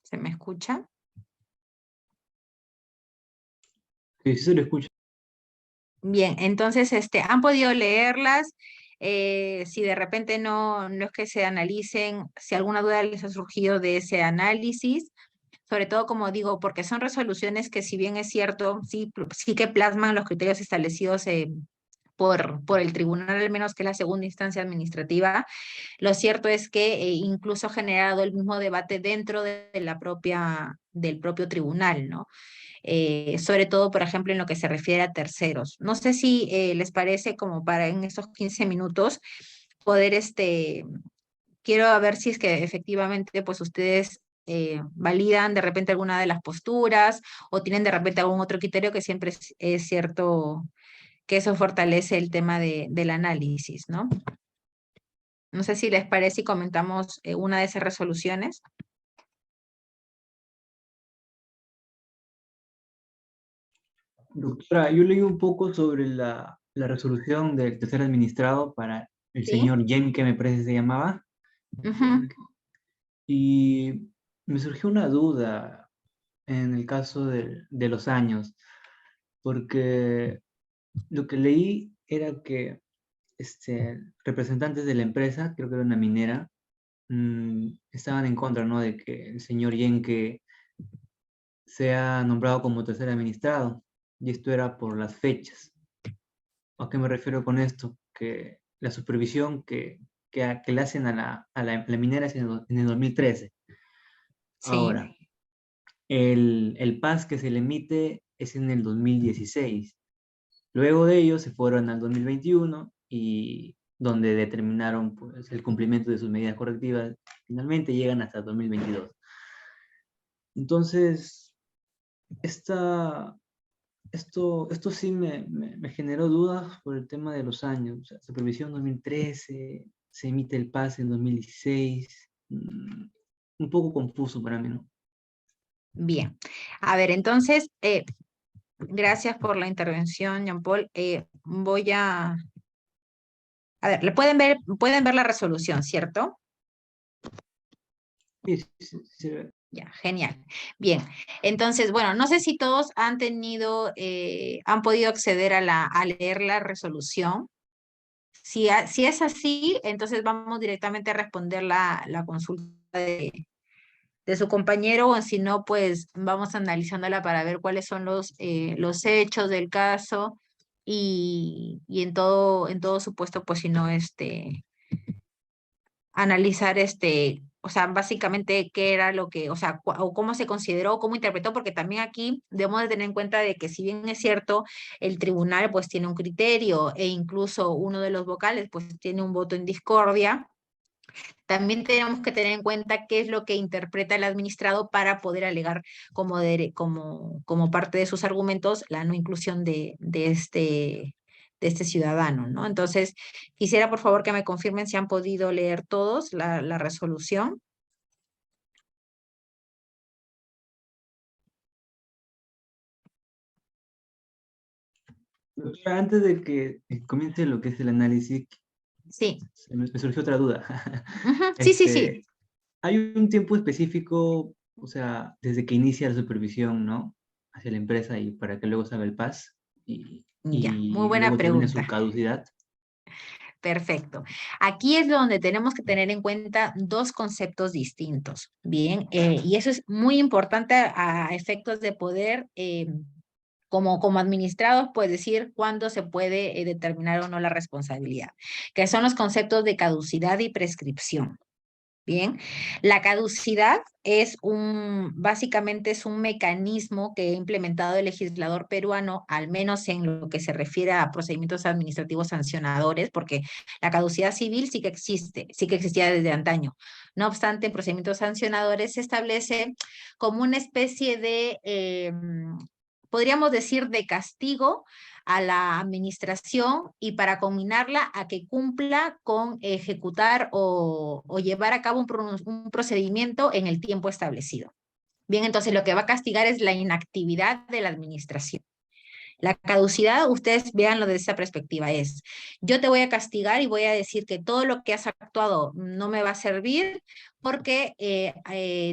¿Se me escucha? Sí, sí se lo escucha. Bien, entonces, ¿han podido leerlas? Si de repente no es que se analicen, si alguna duda les ha surgido de ese análisis, sobre todo, como digo, porque son resoluciones que, si bien es cierto, sí que plasman los criterios establecidos por el tribunal, al menos que es la segunda instancia administrativa. Lo cierto es que incluso ha generado el mismo debate dentro del propio tribunal, ¿no? Sobre todo, por ejemplo, en lo que se refiere a terceros. No sé si les parece como para en estos 15 minutos poder, quiero ver si es que efectivamente pues ustedes validan de repente alguna de las posturas o tienen de repente algún otro criterio, que siempre es cierto que eso fortalece el tema del análisis, ¿no? No sé si les parece y comentamos una de esas resoluciones. Doctora, yo leí un poco sobre la resolución del tercer administrado para el ¿Sí? señor Yen, que me parece que se llamaba, Ujú. y me surgió una duda en el caso de los años, porque lo que leí era que representantes de la empresa, creo que era una minera, estaban en contra, ¿no?, de que el señor Yenke sea nombrado como tercer administrado, y esto era por las fechas. ¿A qué me refiero con esto? Que la supervisión que le hacen a la minera es en el 2013. Sí. Ahora, el PAS que se le emite es en el 2016. Luego de ello se fueron al 2021 y donde determinaron pues, el cumplimiento de sus medidas correctivas. Finalmente llegan hasta 2022. Entonces, esto sí me generó dudas por el tema de los años. O sea, supervisión 2013, se emite el PAS en 2016. Un poco confuso para mí, ¿no? Bien. A ver, entonces, Gracias por la intervención, Jean Paul. Voy a ver, pueden ver la resolución, ¿cierto? Sí, sí, sí, sí. Ya, genial. Bien, entonces, bueno, no sé si todos han han podido acceder a leer la resolución. Si es así, entonces vamos directamente a responder la consulta de su compañero, o si no, pues vamos analizándola para ver cuáles son los hechos del caso y en todo supuesto, pues si no, analizar o sea, básicamente qué era lo que, o sea, o cómo se consideró, cómo interpretó, porque también aquí debemos de tener en cuenta de que si bien es cierto, el tribunal pues tiene un criterio e incluso uno de los vocales pues tiene un voto en discordia, también tenemos que tener en cuenta qué es lo que interpreta el administrado para poder alegar como parte de sus argumentos la no inclusión de este ciudadano, ¿no? Entonces, quisiera por favor que me confirmen si han podido leer todos la resolución. Doctora, antes de que comience lo que es el análisis, Sí. me surgió otra duda. Ujú, sí, sí, sí. Hay un tiempo específico, o sea, desde que inicia la supervisión, ¿no? Hacia la empresa y para que luego se haga el PAS Ya, muy y buena luego termine su pregunta. caducidad. Perfecto. Aquí es donde tenemos que tener en cuenta dos conceptos distintos, ¿bien? Y eso es muy importante a efectos de poder, como administrados, pues decir cuándo se puede determinar o no la responsabilidad, que son los conceptos de caducidad y prescripción. Bien, la caducidad básicamente es un mecanismo que ha implementado el legislador peruano, al menos en lo que se refiere a procedimientos administrativos sancionadores, porque la caducidad civil sí que existe, sí que existía desde antaño. No obstante, en procedimientos sancionadores se establece como una especie de, podríamos decir, de castigo a la administración y para combinarla a que cumpla con ejecutar o llevar a cabo un procedimiento en el tiempo establecido. Bien, entonces lo que va a castigar es la inactividad de la administración. La caducidad, ustedes véanlo desde esa perspectiva, es yo te voy a castigar y voy a decir que todo lo que has actuado no me va a servir porque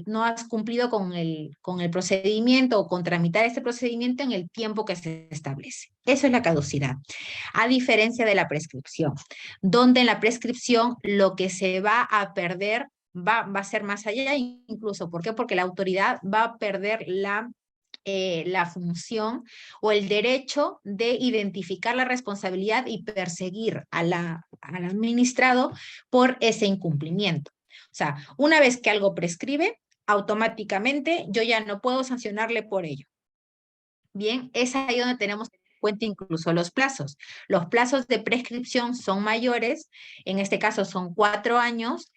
no has cumplido con el procedimiento o con tramitar este procedimiento en el tiempo que se establece. Eso es la caducidad, a diferencia de la prescripción, donde en la prescripción lo que se va a perder va a ser más allá incluso. ¿Por qué? Porque la autoridad va a perder la función o el derecho de identificar la responsabilidad y perseguir al administrado por ese incumplimiento. O sea, una vez que algo prescribe, automáticamente yo ya no puedo sancionarle por ello. Bien, es ahí donde tenemos que tener en cuenta incluso los plazos. Los plazos de prescripción son mayores, en este caso son 4 años,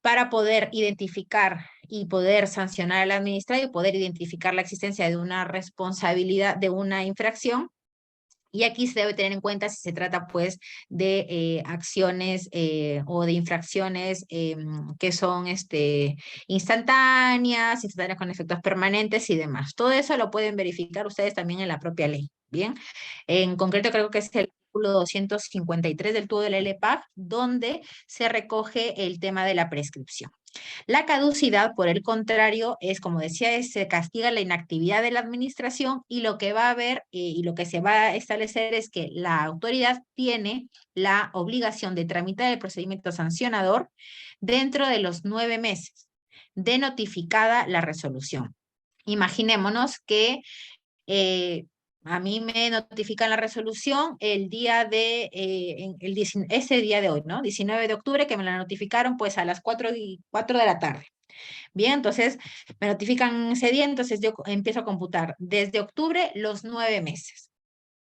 para poder identificar y poder sancionar al administrado y poder identificar la existencia de una responsabilidad, de una infracción. Y aquí se debe tener en cuenta si se trata pues de acciones o de infracciones que son instantáneas con efectos permanentes y demás. Todo eso lo pueden verificar ustedes también en la propia ley. Bien, en concreto creo que es el artículo 253 del TUO de la LPAC, donde se recoge el tema de la prescripción. La caducidad, por el contrario, es, como decía, se castiga la inactividad de la administración y lo que va a haber y lo que se va a establecer es que la autoridad tiene la obligación de tramitar el procedimiento sancionador dentro de los 9 meses de notificada la resolución. Imaginémonos que a mí me notifican la resolución el día ese día de hoy, ¿no? 19 de octubre, que me la notificaron pues a las 4 de la tarde. Bien, entonces me notifican ese día, entonces yo empiezo a computar desde octubre los 9 meses.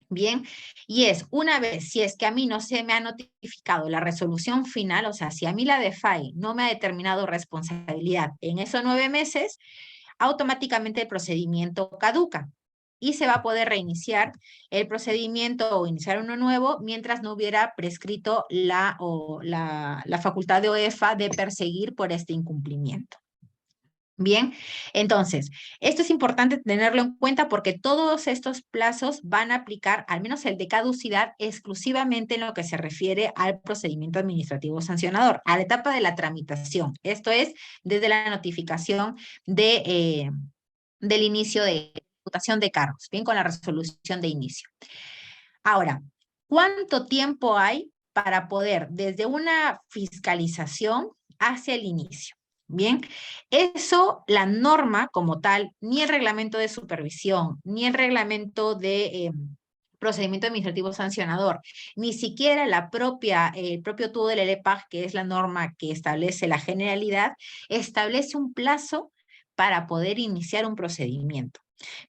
Bien, y es una vez, si es que a mí no se me ha notificado la resolución final, o sea, si a mí la DEFAI no me ha determinado responsabilidad en esos 9 meses, automáticamente el procedimiento caduca y se va a poder reiniciar el procedimiento o iniciar uno nuevo mientras no hubiera prescrito la facultad de OEFA de perseguir por este incumplimiento. Bien, entonces, esto es importante tenerlo en cuenta porque todos estos plazos van a aplicar, al menos el de caducidad, exclusivamente en lo que se refiere al procedimiento administrativo sancionador, a la etapa de la tramitación. Esto es desde la notificación del inicio de imputación de cargos, bien, con la resolución de inicio. Ahora, ¿cuánto tiempo hay para poder, desde una fiscalización hacia el inicio? Bien, eso, la norma como tal, ni el reglamento de supervisión, ni el reglamento de procedimiento administrativo sancionador, ni siquiera el propio TUO del ELEPAG, que es la norma que establece la generalidad, establece un plazo para poder iniciar un procedimiento.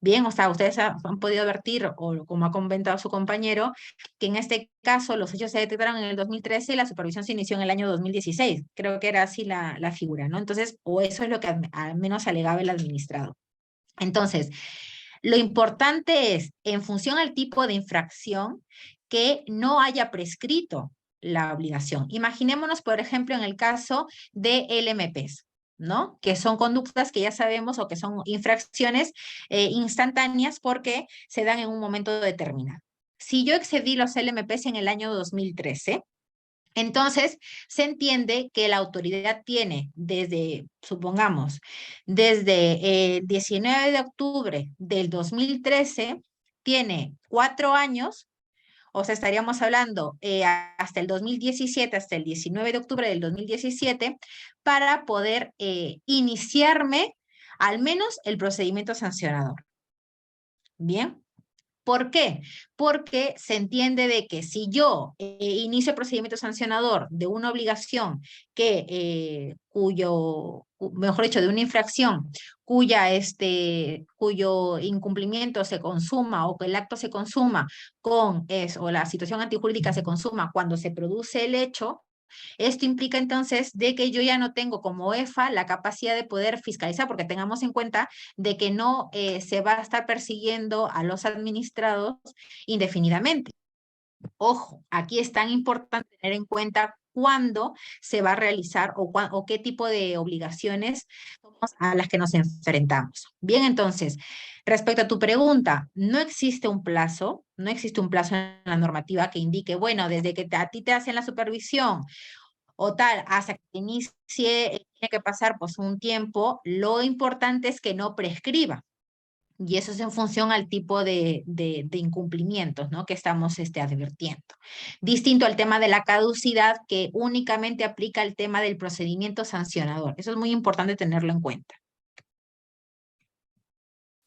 Bien, o sea, ustedes han podido advertir, o como ha comentado su compañero, que en este caso los hechos se detectaron en el 2013 y la supervisión se inició en el año 2016. Creo que era así la figura, ¿no? Entonces, o eso es lo que al menos alegaba el administrado. Entonces, lo importante es, en función al tipo de infracción, que no haya prescrito la obligación. Imaginémonos, por ejemplo, en el caso de LMPs, ¿no? Que son conductas que ya sabemos o que son infracciones instantáneas porque se dan en un momento determinado. Si yo excedí los LMPs en el año 2013, entonces, se entiende que la autoridad tiene desde, supongamos, desde el 19 de octubre del 2013, tiene 4 años, o sea, estaríamos hablando hasta el 2017, hasta el 19 de octubre del 2017, para poder iniciarme al menos el procedimiento sancionador. Bien. ¿Por qué? Porque se entiende de que si yo inicio el procedimiento sancionador de una obligación mejor dicho, de una infracción cuyo incumplimiento se consuma o que el acto se consuma o la situación antijurídica se consuma cuando se produce el hecho, esto implica entonces de que yo ya no tengo como EFA la capacidad de poder fiscalizar, porque tengamos en cuenta de que no se va a estar persiguiendo a los administrados indefinidamente. Ojo, aquí es tan importante tener en cuenta cuándo se va a realizar o qué tipo de obligaciones a las que nos enfrentamos. Bien, entonces, respecto a tu pregunta, no existe un plazo en la normativa que indique, bueno, desde que a ti te hacen la supervisión o tal, hasta que inicie, tiene que pasar pues un tiempo, lo importante es que no prescriba. Y eso es en función al tipo de incumplimientos, ¿no? Que estamos advirtiendo. Distinto al tema de la caducidad, que únicamente aplica el tema del procedimiento sancionador. Eso es muy importante tenerlo en cuenta.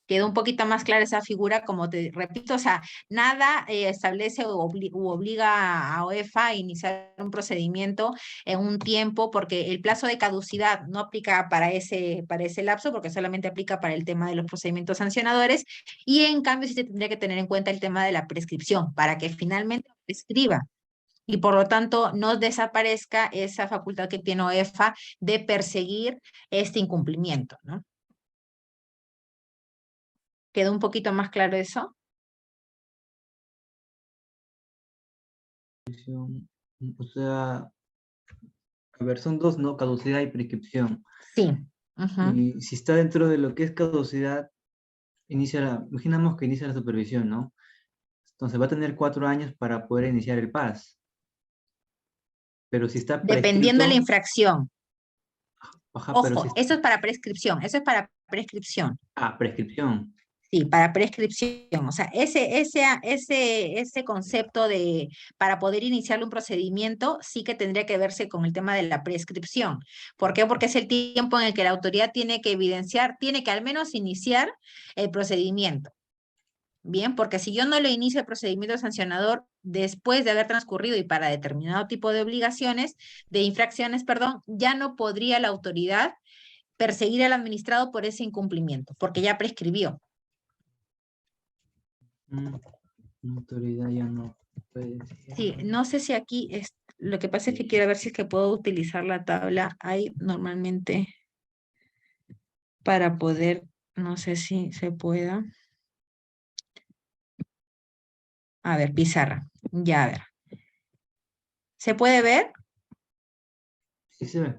Quedó un poquito más clara esa figura, como te repito, o sea, nada establece u obliga a OEFA a iniciar un procedimiento en un tiempo, porque el plazo de caducidad no aplica para ese lapso, porque solamente aplica para el tema de los procedimientos sancionadores, y en cambio sí se tendría que tener en cuenta el tema de la prescripción, para que finalmente prescriba. Y por lo tanto no desaparezca esa facultad que tiene OEFA de perseguir este incumplimiento, ¿no? ¿Quedó un poquito más claro eso? O sea, a ver, son dos, ¿no? Caducidad y prescripción. Sí. Uh-huh. Y si está dentro de lo que es caducidad, imaginamos que inicia la supervisión, ¿no? Entonces va a tener 4 años para poder iniciar el PAS. Pero si está Dependiendo de la prescrito, infracción. ajá, pero Ojo, eso es para prescripción, eso es para prescripción. prescripción. Sí, para prescripción. O sea, ese concepto de para poder iniciarle un procedimiento sí que tendría que verse con el tema de la prescripción. ¿Por qué? Porque es el tiempo en el que la autoridad tiene que evidenciar, tiene que al menos iniciar el procedimiento. Bien, porque si yo no le inicio el procedimiento sancionador después de haber transcurrido y para determinado tipo de infracciones, perdón, ya no podría la autoridad perseguir al administrado por ese incumplimiento, porque ya prescribió. La autoridad ya no puede. Sí, no sé si aquí lo que pasa es que quiero ver si es que puedo utilizar la tabla. Hay normalmente para poder, no sé si se pueda. A ver, pizarra. Ya, a ver. ¿Se puede ver? Sí se ve.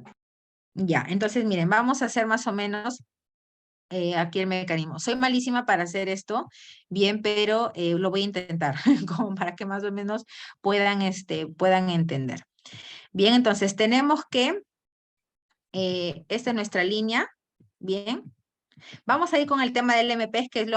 Ya, entonces miren, vamos a hacer más o menos aquí el mecanismo. Soy malísima para hacer esto, bien, pero lo voy a intentar, como para que más o menos puedan entender. Bien, entonces tenemos que, esta es nuestra línea, bien. Vamos a ir con el tema del MPs, que es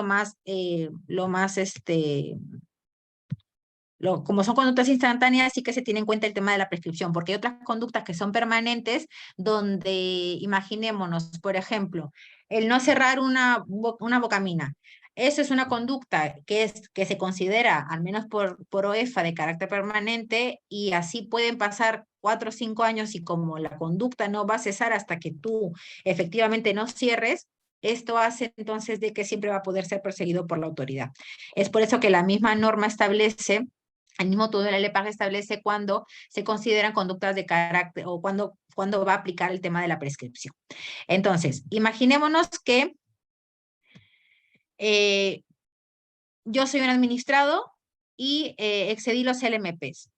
como son conductas instantáneas, sí que se tiene en cuenta el tema de la prescripción, porque hay otras conductas que son permanentes, donde, imaginémonos, por ejemplo, el no cerrar una bocamina. Eso es una conducta que se considera, al menos por OEFA, de carácter permanente, y así pueden pasar 4 o 5 años, y como la conducta no va a cesar hasta que tú efectivamente no cierres, esto hace entonces de que siempre va a poder ser perseguido por la autoridad. Es por eso que la misma norma establece, el mismo todo de la LEPAG establece cuando se consideran conductas de carácter o cuando va a aplicar el tema de la prescripción. Entonces, imaginémonos que yo soy un administrado y excedí los LMPs.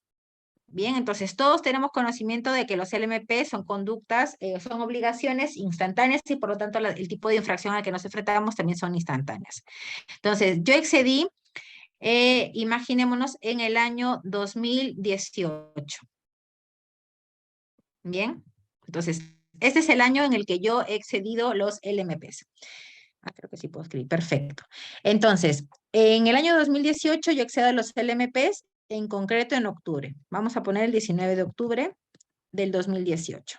Bien, entonces todos tenemos conocimiento de que los LMP son conductas, son obligaciones instantáneas, y por lo tanto el tipo de infracción al que nos enfrentamos también son instantáneas. Entonces, yo excedí, imaginémonos, en el año 2018. Bien, entonces, este es el año en el que yo he excedido los LMPs. Creo que sí puedo escribir, perfecto. Entonces, en el año 2018 yo excedo los LMPs, en concreto en octubre. Vamos a poner el 19 de octubre del 2018.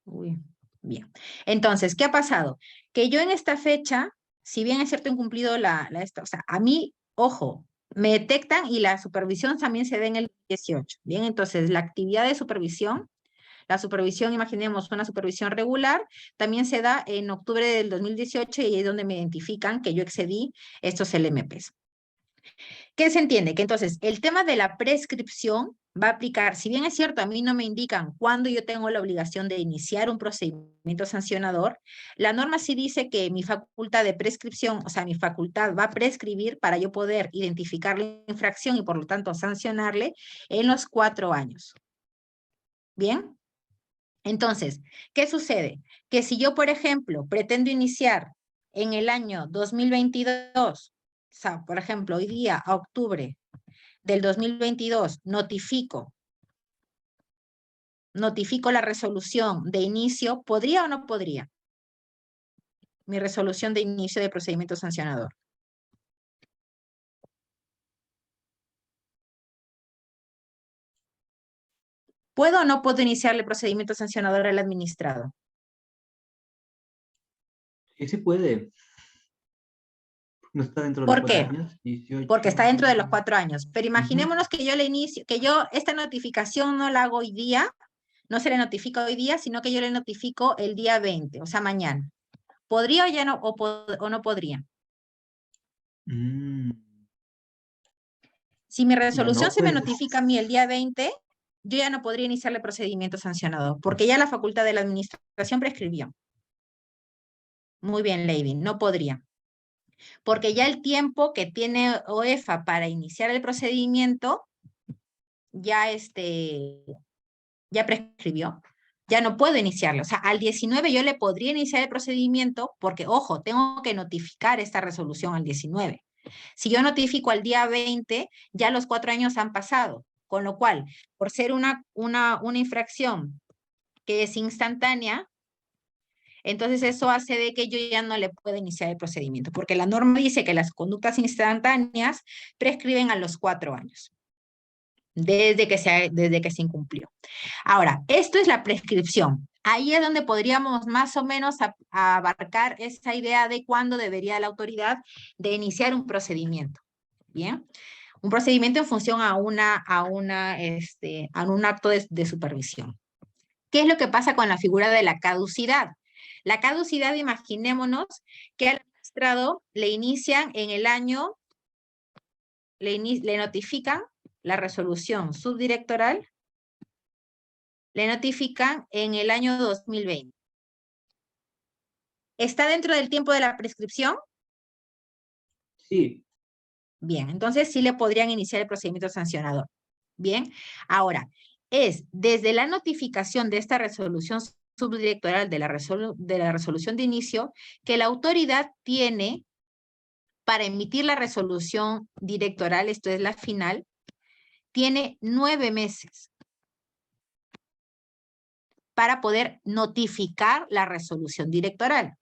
Uy, bien. Entonces, ¿qué ha pasado? Que yo en esta fecha, si bien es cierto, he incumplido o sea, a mí, ojo, me detectan y la supervisión también se da en el 18. Bien, entonces la actividad de supervisión, la supervisión, imaginemos una supervisión regular, también se da en octubre del 2018, y ahí es donde me identifican que yo excedí estos LMPs. ¿Qué se entiende? Que entonces el tema de la prescripción va a aplicar, si bien es cierto, a mí no me indican cuándo yo tengo la obligación de iniciar un procedimiento sancionador, la norma sí dice que mi facultad de prescripción, o sea, mi facultad va a prescribir para yo poder identificar la infracción y por lo tanto sancionarle en los 4 años. ¿Bien? Entonces, ¿qué sucede? Que si yo, por ejemplo, pretendo iniciar en el año 2022, o sea, por ejemplo, hoy día, a octubre del 2022, notifico la resolución de inicio, ¿podría o no podría? Mi resolución de inicio de procedimiento sancionador. ¿Puedo o no puedo iniciarle procedimiento sancionador al administrado? Sí se puede. No está dentro de los ¿Por 4 qué? años. 18. Porque está dentro de los 4 años. Pero imaginémonos que yo le inicio, que yo esta notificación no la hago hoy día, no se le notifica hoy día, sino que yo le notifico el día 20, o sea, mañana. ¿Podría o ya no, o no podría? Si mi resolución No, se me pues. notifica a mí el día 20, yo ya no podría iniciarle procedimiento sancionador, porque ya la facultad de la administración prescribió. Muy bien, Lady, no podría. Porque ya el tiempo que tiene OEFA para iniciar el procedimiento ya, ya prescribió. Ya no puedo iniciarlo. O sea, al 19 yo le podría iniciar el procedimiento porque, ojo, tengo que notificar esta resolución al 19. Si yo notifico al día 20, ya los 4 años han pasado. Con lo cual, por ser una infracción que es instantánea, entonces eso hace de que yo ya no le pueda iniciar el procedimiento, porque la norma dice que las conductas instantáneas prescriben a los 4 años, desde que se incumplió. Ahora, esto es la prescripción. Ahí es donde podríamos más o menos abarcar esa idea de cuándo debería la autoridad de iniciar un procedimiento. ¿Bien? Un procedimiento en función a un acto de supervisión. ¿Qué es lo que pasa con la figura de la caducidad? La caducidad, imaginémonos que al magistrado le inician en el año, le notifican la resolución subdirectoral, le notifican en el año 2020. ¿Está dentro del tiempo de la prescripción? Sí. Bien, entonces sí le podrían iniciar el procedimiento sancionador. Bien, ahora, es desde la notificación de esta resolución subdirectoral de la resolución de inicio que la autoridad tiene para emitir la resolución directoral, esto es la final, tiene 9 meses para poder notificar la resolución directoral.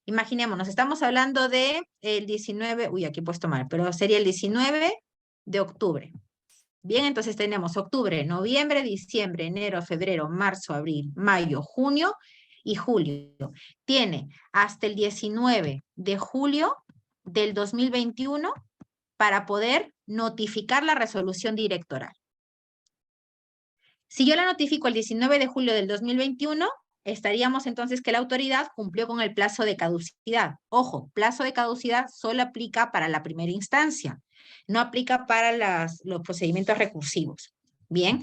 Imaginémonos, estamos hablando de el 19, uy, aquí he puesto mal, pero sería el 19 de octubre. Bien, entonces tenemos octubre, noviembre, diciembre, enero, febrero, marzo, abril, mayo, junio y julio. Tiene hasta el 19 de julio del 2021 para poder notificar la resolución directoral. Si yo la notifico el 19 de julio del 2021, estaríamos entonces que la autoridad cumplió con el plazo de caducidad. Ojo, plazo de caducidad solo aplica para la primera instancia, no aplica para los procedimientos recursivos. Bien,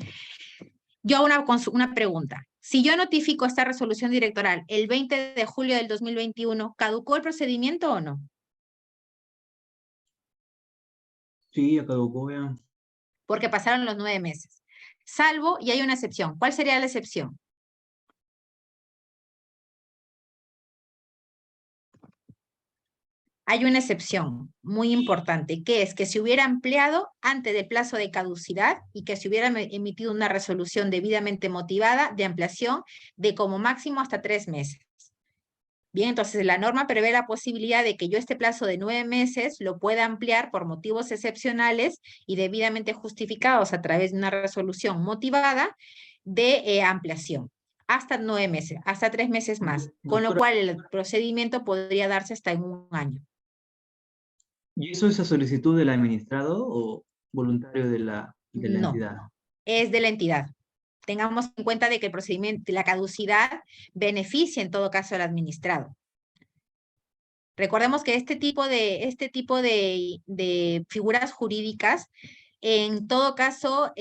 yo hago una pregunta. Si yo notifico esta resolución directoral el 20 de julio del 2021, ¿caducó el procedimiento o no? Sí, ya caducó ya. Porque pasaron los 9 meses. Salvo, y hay una excepción. ¿Cuál sería la excepción? Hay una excepción muy importante, que es que se hubiera ampliado antes del plazo de caducidad y que se hubiera emitido una resolución debidamente motivada de ampliación de como máximo hasta 3 meses. Bien, entonces la norma prevé la posibilidad de que yo este plazo de 9 meses lo pueda ampliar por motivos excepcionales y debidamente justificados a través de una resolución motivada de ampliación. Hasta 9 meses, hasta 3 meses más, con lo cual el procedimiento podría darse hasta en 1 año. ¿Y eso es a solicitud del administrado o voluntario de la No, entidad? es de la entidad. Tengamos en cuenta de que el procedimiento, la caducidad beneficia en todo caso al administrado. Recordemos que este tipo de figuras jurídicas, en todo caso,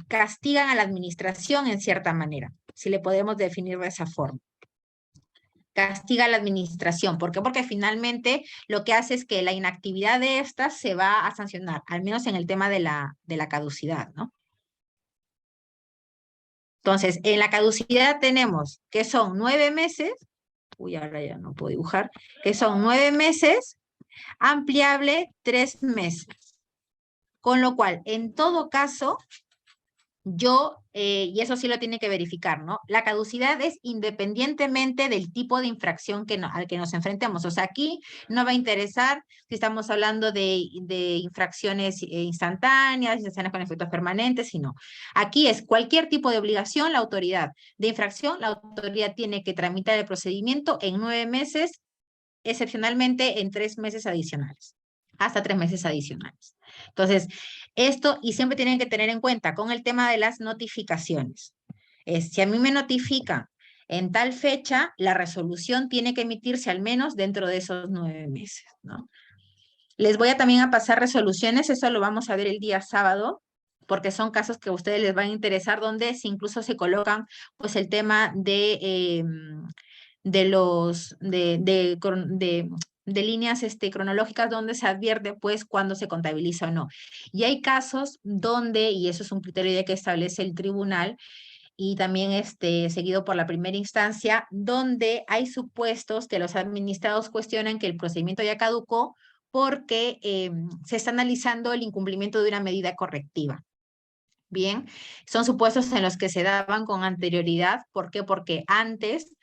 castigan a la administración en cierta manera, si le podemos definir de esa forma. Castiga a la administración. ¿Por qué? Porque finalmente lo que hace es que la inactividad de estas se va a sancionar, al menos en el tema de la caducidad, ¿no? Entonces, en la caducidad tenemos que son 9 meses, uy, ahora ya no puedo dibujar, que son 9 meses, ampliable 3 meses. Con lo cual, en todo caso, yo, y eso sí lo tiene que verificar, ¿no? La caducidad es independientemente del tipo de infracción al que nos enfrentemos. O sea, aquí no va a interesar si estamos hablando de infracciones instantáneas, instantáneas con efectos permanentes, sino aquí es cualquier tipo de obligación, la autoridad de infracción, la autoridad tiene que tramitar el procedimiento en 9 meses, excepcionalmente en 3 meses adicionales, hasta 3 meses adicionales. Entonces, esto, y siempre tienen que tener en cuenta con el tema de las notificaciones. Si a mí me notifican en tal fecha, la resolución tiene que emitirse al menos dentro de esos 9 meses, ¿no? Les voy a también a pasar resoluciones, eso lo vamos a ver el día sábado, porque son casos que a ustedes les van a interesar, donde incluso se colocan pues el tema de líneas cronológicas donde se advierte pues cuándo se contabiliza o no. Y hay casos donde, y eso es un criterio ya que establece el tribunal, y también seguido por la primera instancia, donde hay supuestos que los administrados cuestionan que el procedimiento ya caducó porque se está analizando el incumplimiento de una medida correctiva. Bien, son supuestos en los que se daban con anterioridad. ¿Por qué? Porque antes,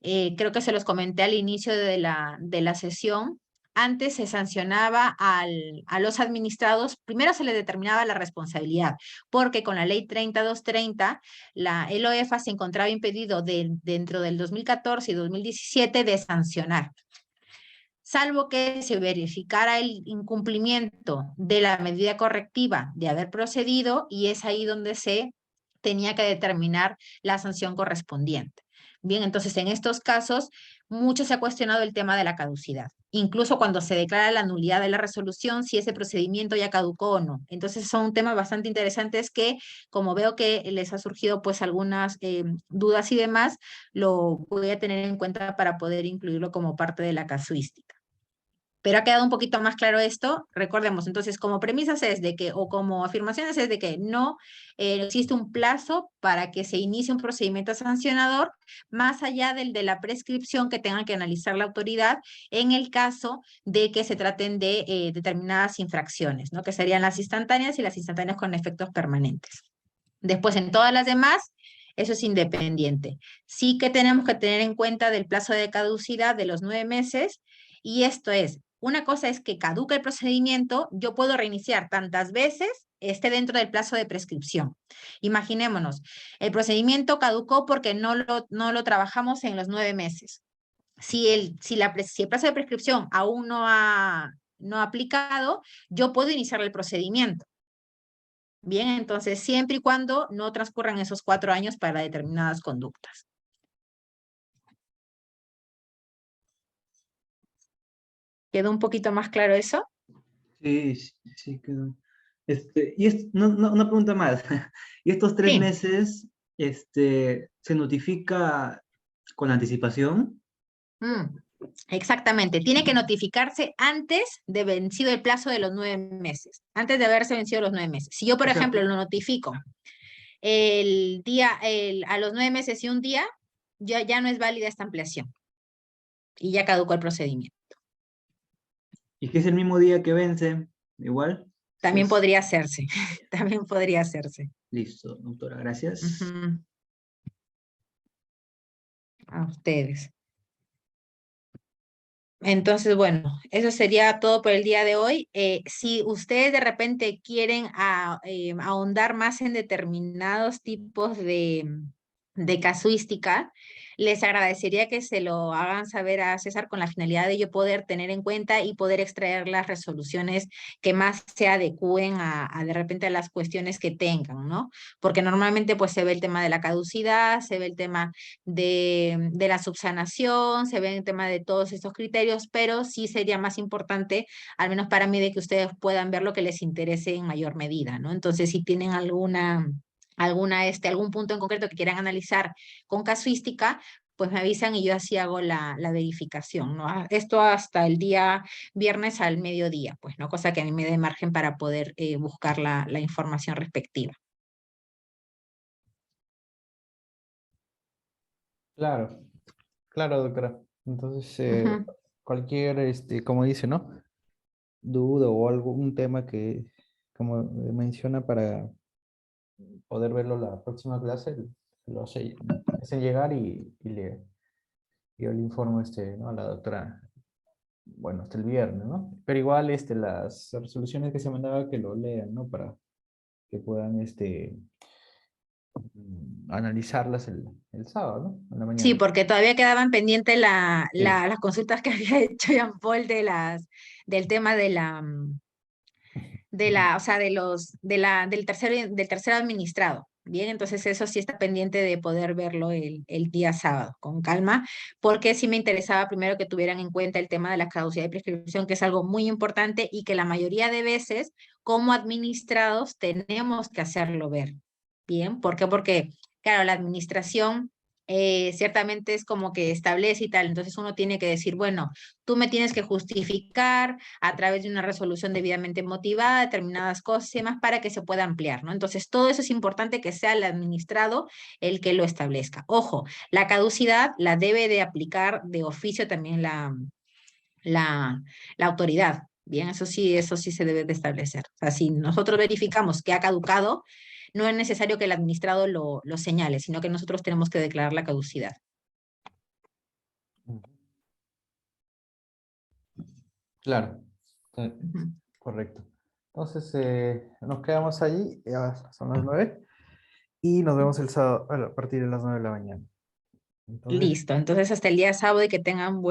creo que se los comenté al inicio de la sesión, antes se sancionaba a los administrados, primero se les determinaba la responsabilidad, porque con la ley 30230, el OEFA se encontraba impedido dentro del 2014 y 2017 de sancionar, salvo que se verificara el incumplimiento de la medida correctiva de haber procedido, y es ahí donde se tenía que determinar la sanción correspondiente. Bien, entonces en estos casos mucho se ha cuestionado el tema de la caducidad, incluso cuando se declara la nulidad de la resolución, si ese procedimiento ya caducó o no. Entonces son temas bastante interesantes que, como veo que les ha surgido pues algunas dudas y demás, lo voy a tener en cuenta para poder incluirlo como parte de la casuística. Pero ha quedado un poquito más claro esto. Recordemos, entonces, como premisas es de que, o como afirmaciones es de que no existe un plazo para que se inicie un procedimiento sancionador más allá del de la prescripción que tenga que analizar la autoridad en el caso de que se traten de determinadas infracciones, ¿no? Que serían las instantáneas y las instantáneas con efectos permanentes. Después, en todas las demás, eso es independiente. Sí que tenemos que tener en cuenta del plazo de caducidad de los 9 meses, y esto es, una cosa es que caduca el procedimiento, yo puedo reiniciar tantas veces esté dentro del plazo de prescripción. Imaginémonos, el procedimiento caducó porque no lo trabajamos en los 9 meses. Si el plazo de prescripción aún no ha aplicado, yo puedo iniciar el procedimiento. Bien, entonces siempre y cuando no transcurran esos 4 años para determinadas conductas. ¿Quedó un poquito más claro eso? Sí, sí, sí, quedó. Una pregunta más. ¿Y estos 3 Sí. meses, se notifica con anticipación? Exactamente, tiene que notificarse antes de vencido el plazo de los 9 meses, antes de haberse vencido los 9 meses. Si yo, por O sea, ejemplo, lo notifico a los 9 meses y un día, ya no es válida esta ampliación y ya caducó el procedimiento. ¿y que es el mismo día que vence? Igual. También Entonces, podría hacerse, también podría hacerse. listo, doctora, gracias. Ujú. A ustedes. Entonces, bueno, eso sería todo por el día de hoy. Si ustedes de repente quieren ahondar más en determinados tipos de casuística, les agradecería que se lo hagan saber a César con la finalidad de yo poder tener en cuenta y poder extraer las resoluciones que más se adecúen a de repente a las cuestiones que tengan, ¿no? Porque normalmente pues se ve el tema de la caducidad, se ve el tema de la subsanación, se ve el tema de todos estos criterios, pero sí sería más importante, al menos para mí, de que ustedes puedan ver lo que les interese en mayor medida, ¿no? Entonces, si tienen algún punto en concreto que quieran analizar con casuística, pues me avisan y yo así hago la verificación, ¿no? Esto hasta el día viernes al mediodía, pues, ¿no? Cosa que a mí me dé margen para poder buscar la información respectiva. Claro, claro, doctora. Entonces, Ujú. cualquier, como dice, ¿no? Duda o algún tema que, como menciona, para poder verlo la próxima clase, lo hacen llegar yo le informo, ¿no? A la doctora, bueno, hasta el viernes, ¿no? Pero igual, las resoluciones que se mandaba que lo lean, ¿no? Para que puedan, analizarlas el sábado, ¿no? En la Sí, mañana. porque todavía quedaban pendientes Sí. las consultas que había hecho Jean Paul del tema o sea, del tercer administrado. Bien, entonces eso sí está pendiente de poder verlo el día sábado con calma, porque sí me interesaba primero que tuvieran en cuenta el tema de la caducidad de prescripción, que es algo muy importante y que la mayoría de veces como administrados tenemos que hacerlo ver. Bien, ¿por qué? Porque, claro, la administración ciertamente es como que establece y tal, entonces uno tiene que decir, bueno, tú me tienes que justificar a través de una resolución debidamente motivada determinadas cosas y demás para que se pueda ampliar, ¿no? Entonces, todo eso es importante que sea el administrado el que lo establezca. Ojo, la caducidad la debe de aplicar de oficio también la autoridad. Bien, eso sí se debe de establecer. O sea, si nosotros verificamos que ha caducado, no es necesario que el administrado lo señale, sino que nosotros tenemos que declarar la caducidad. Claro, sí, Ujú. correcto. Entonces, nos quedamos allí, ya son las 9, y nos vemos el sábado a partir de las 9 de la mañana. Entonces, Listo, entonces hasta el día sábado y que tengan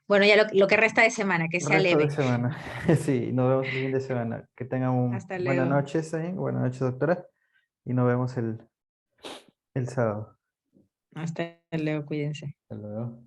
bueno, ya lo que resta de semana, que sea resto de leve. semana. Sí, nos vemos el fin de semana. Que tengan Hasta buenas luego. noches, buenas noches, doctora, y nos vemos el sábado. Hasta luego, cuídense. Hasta luego.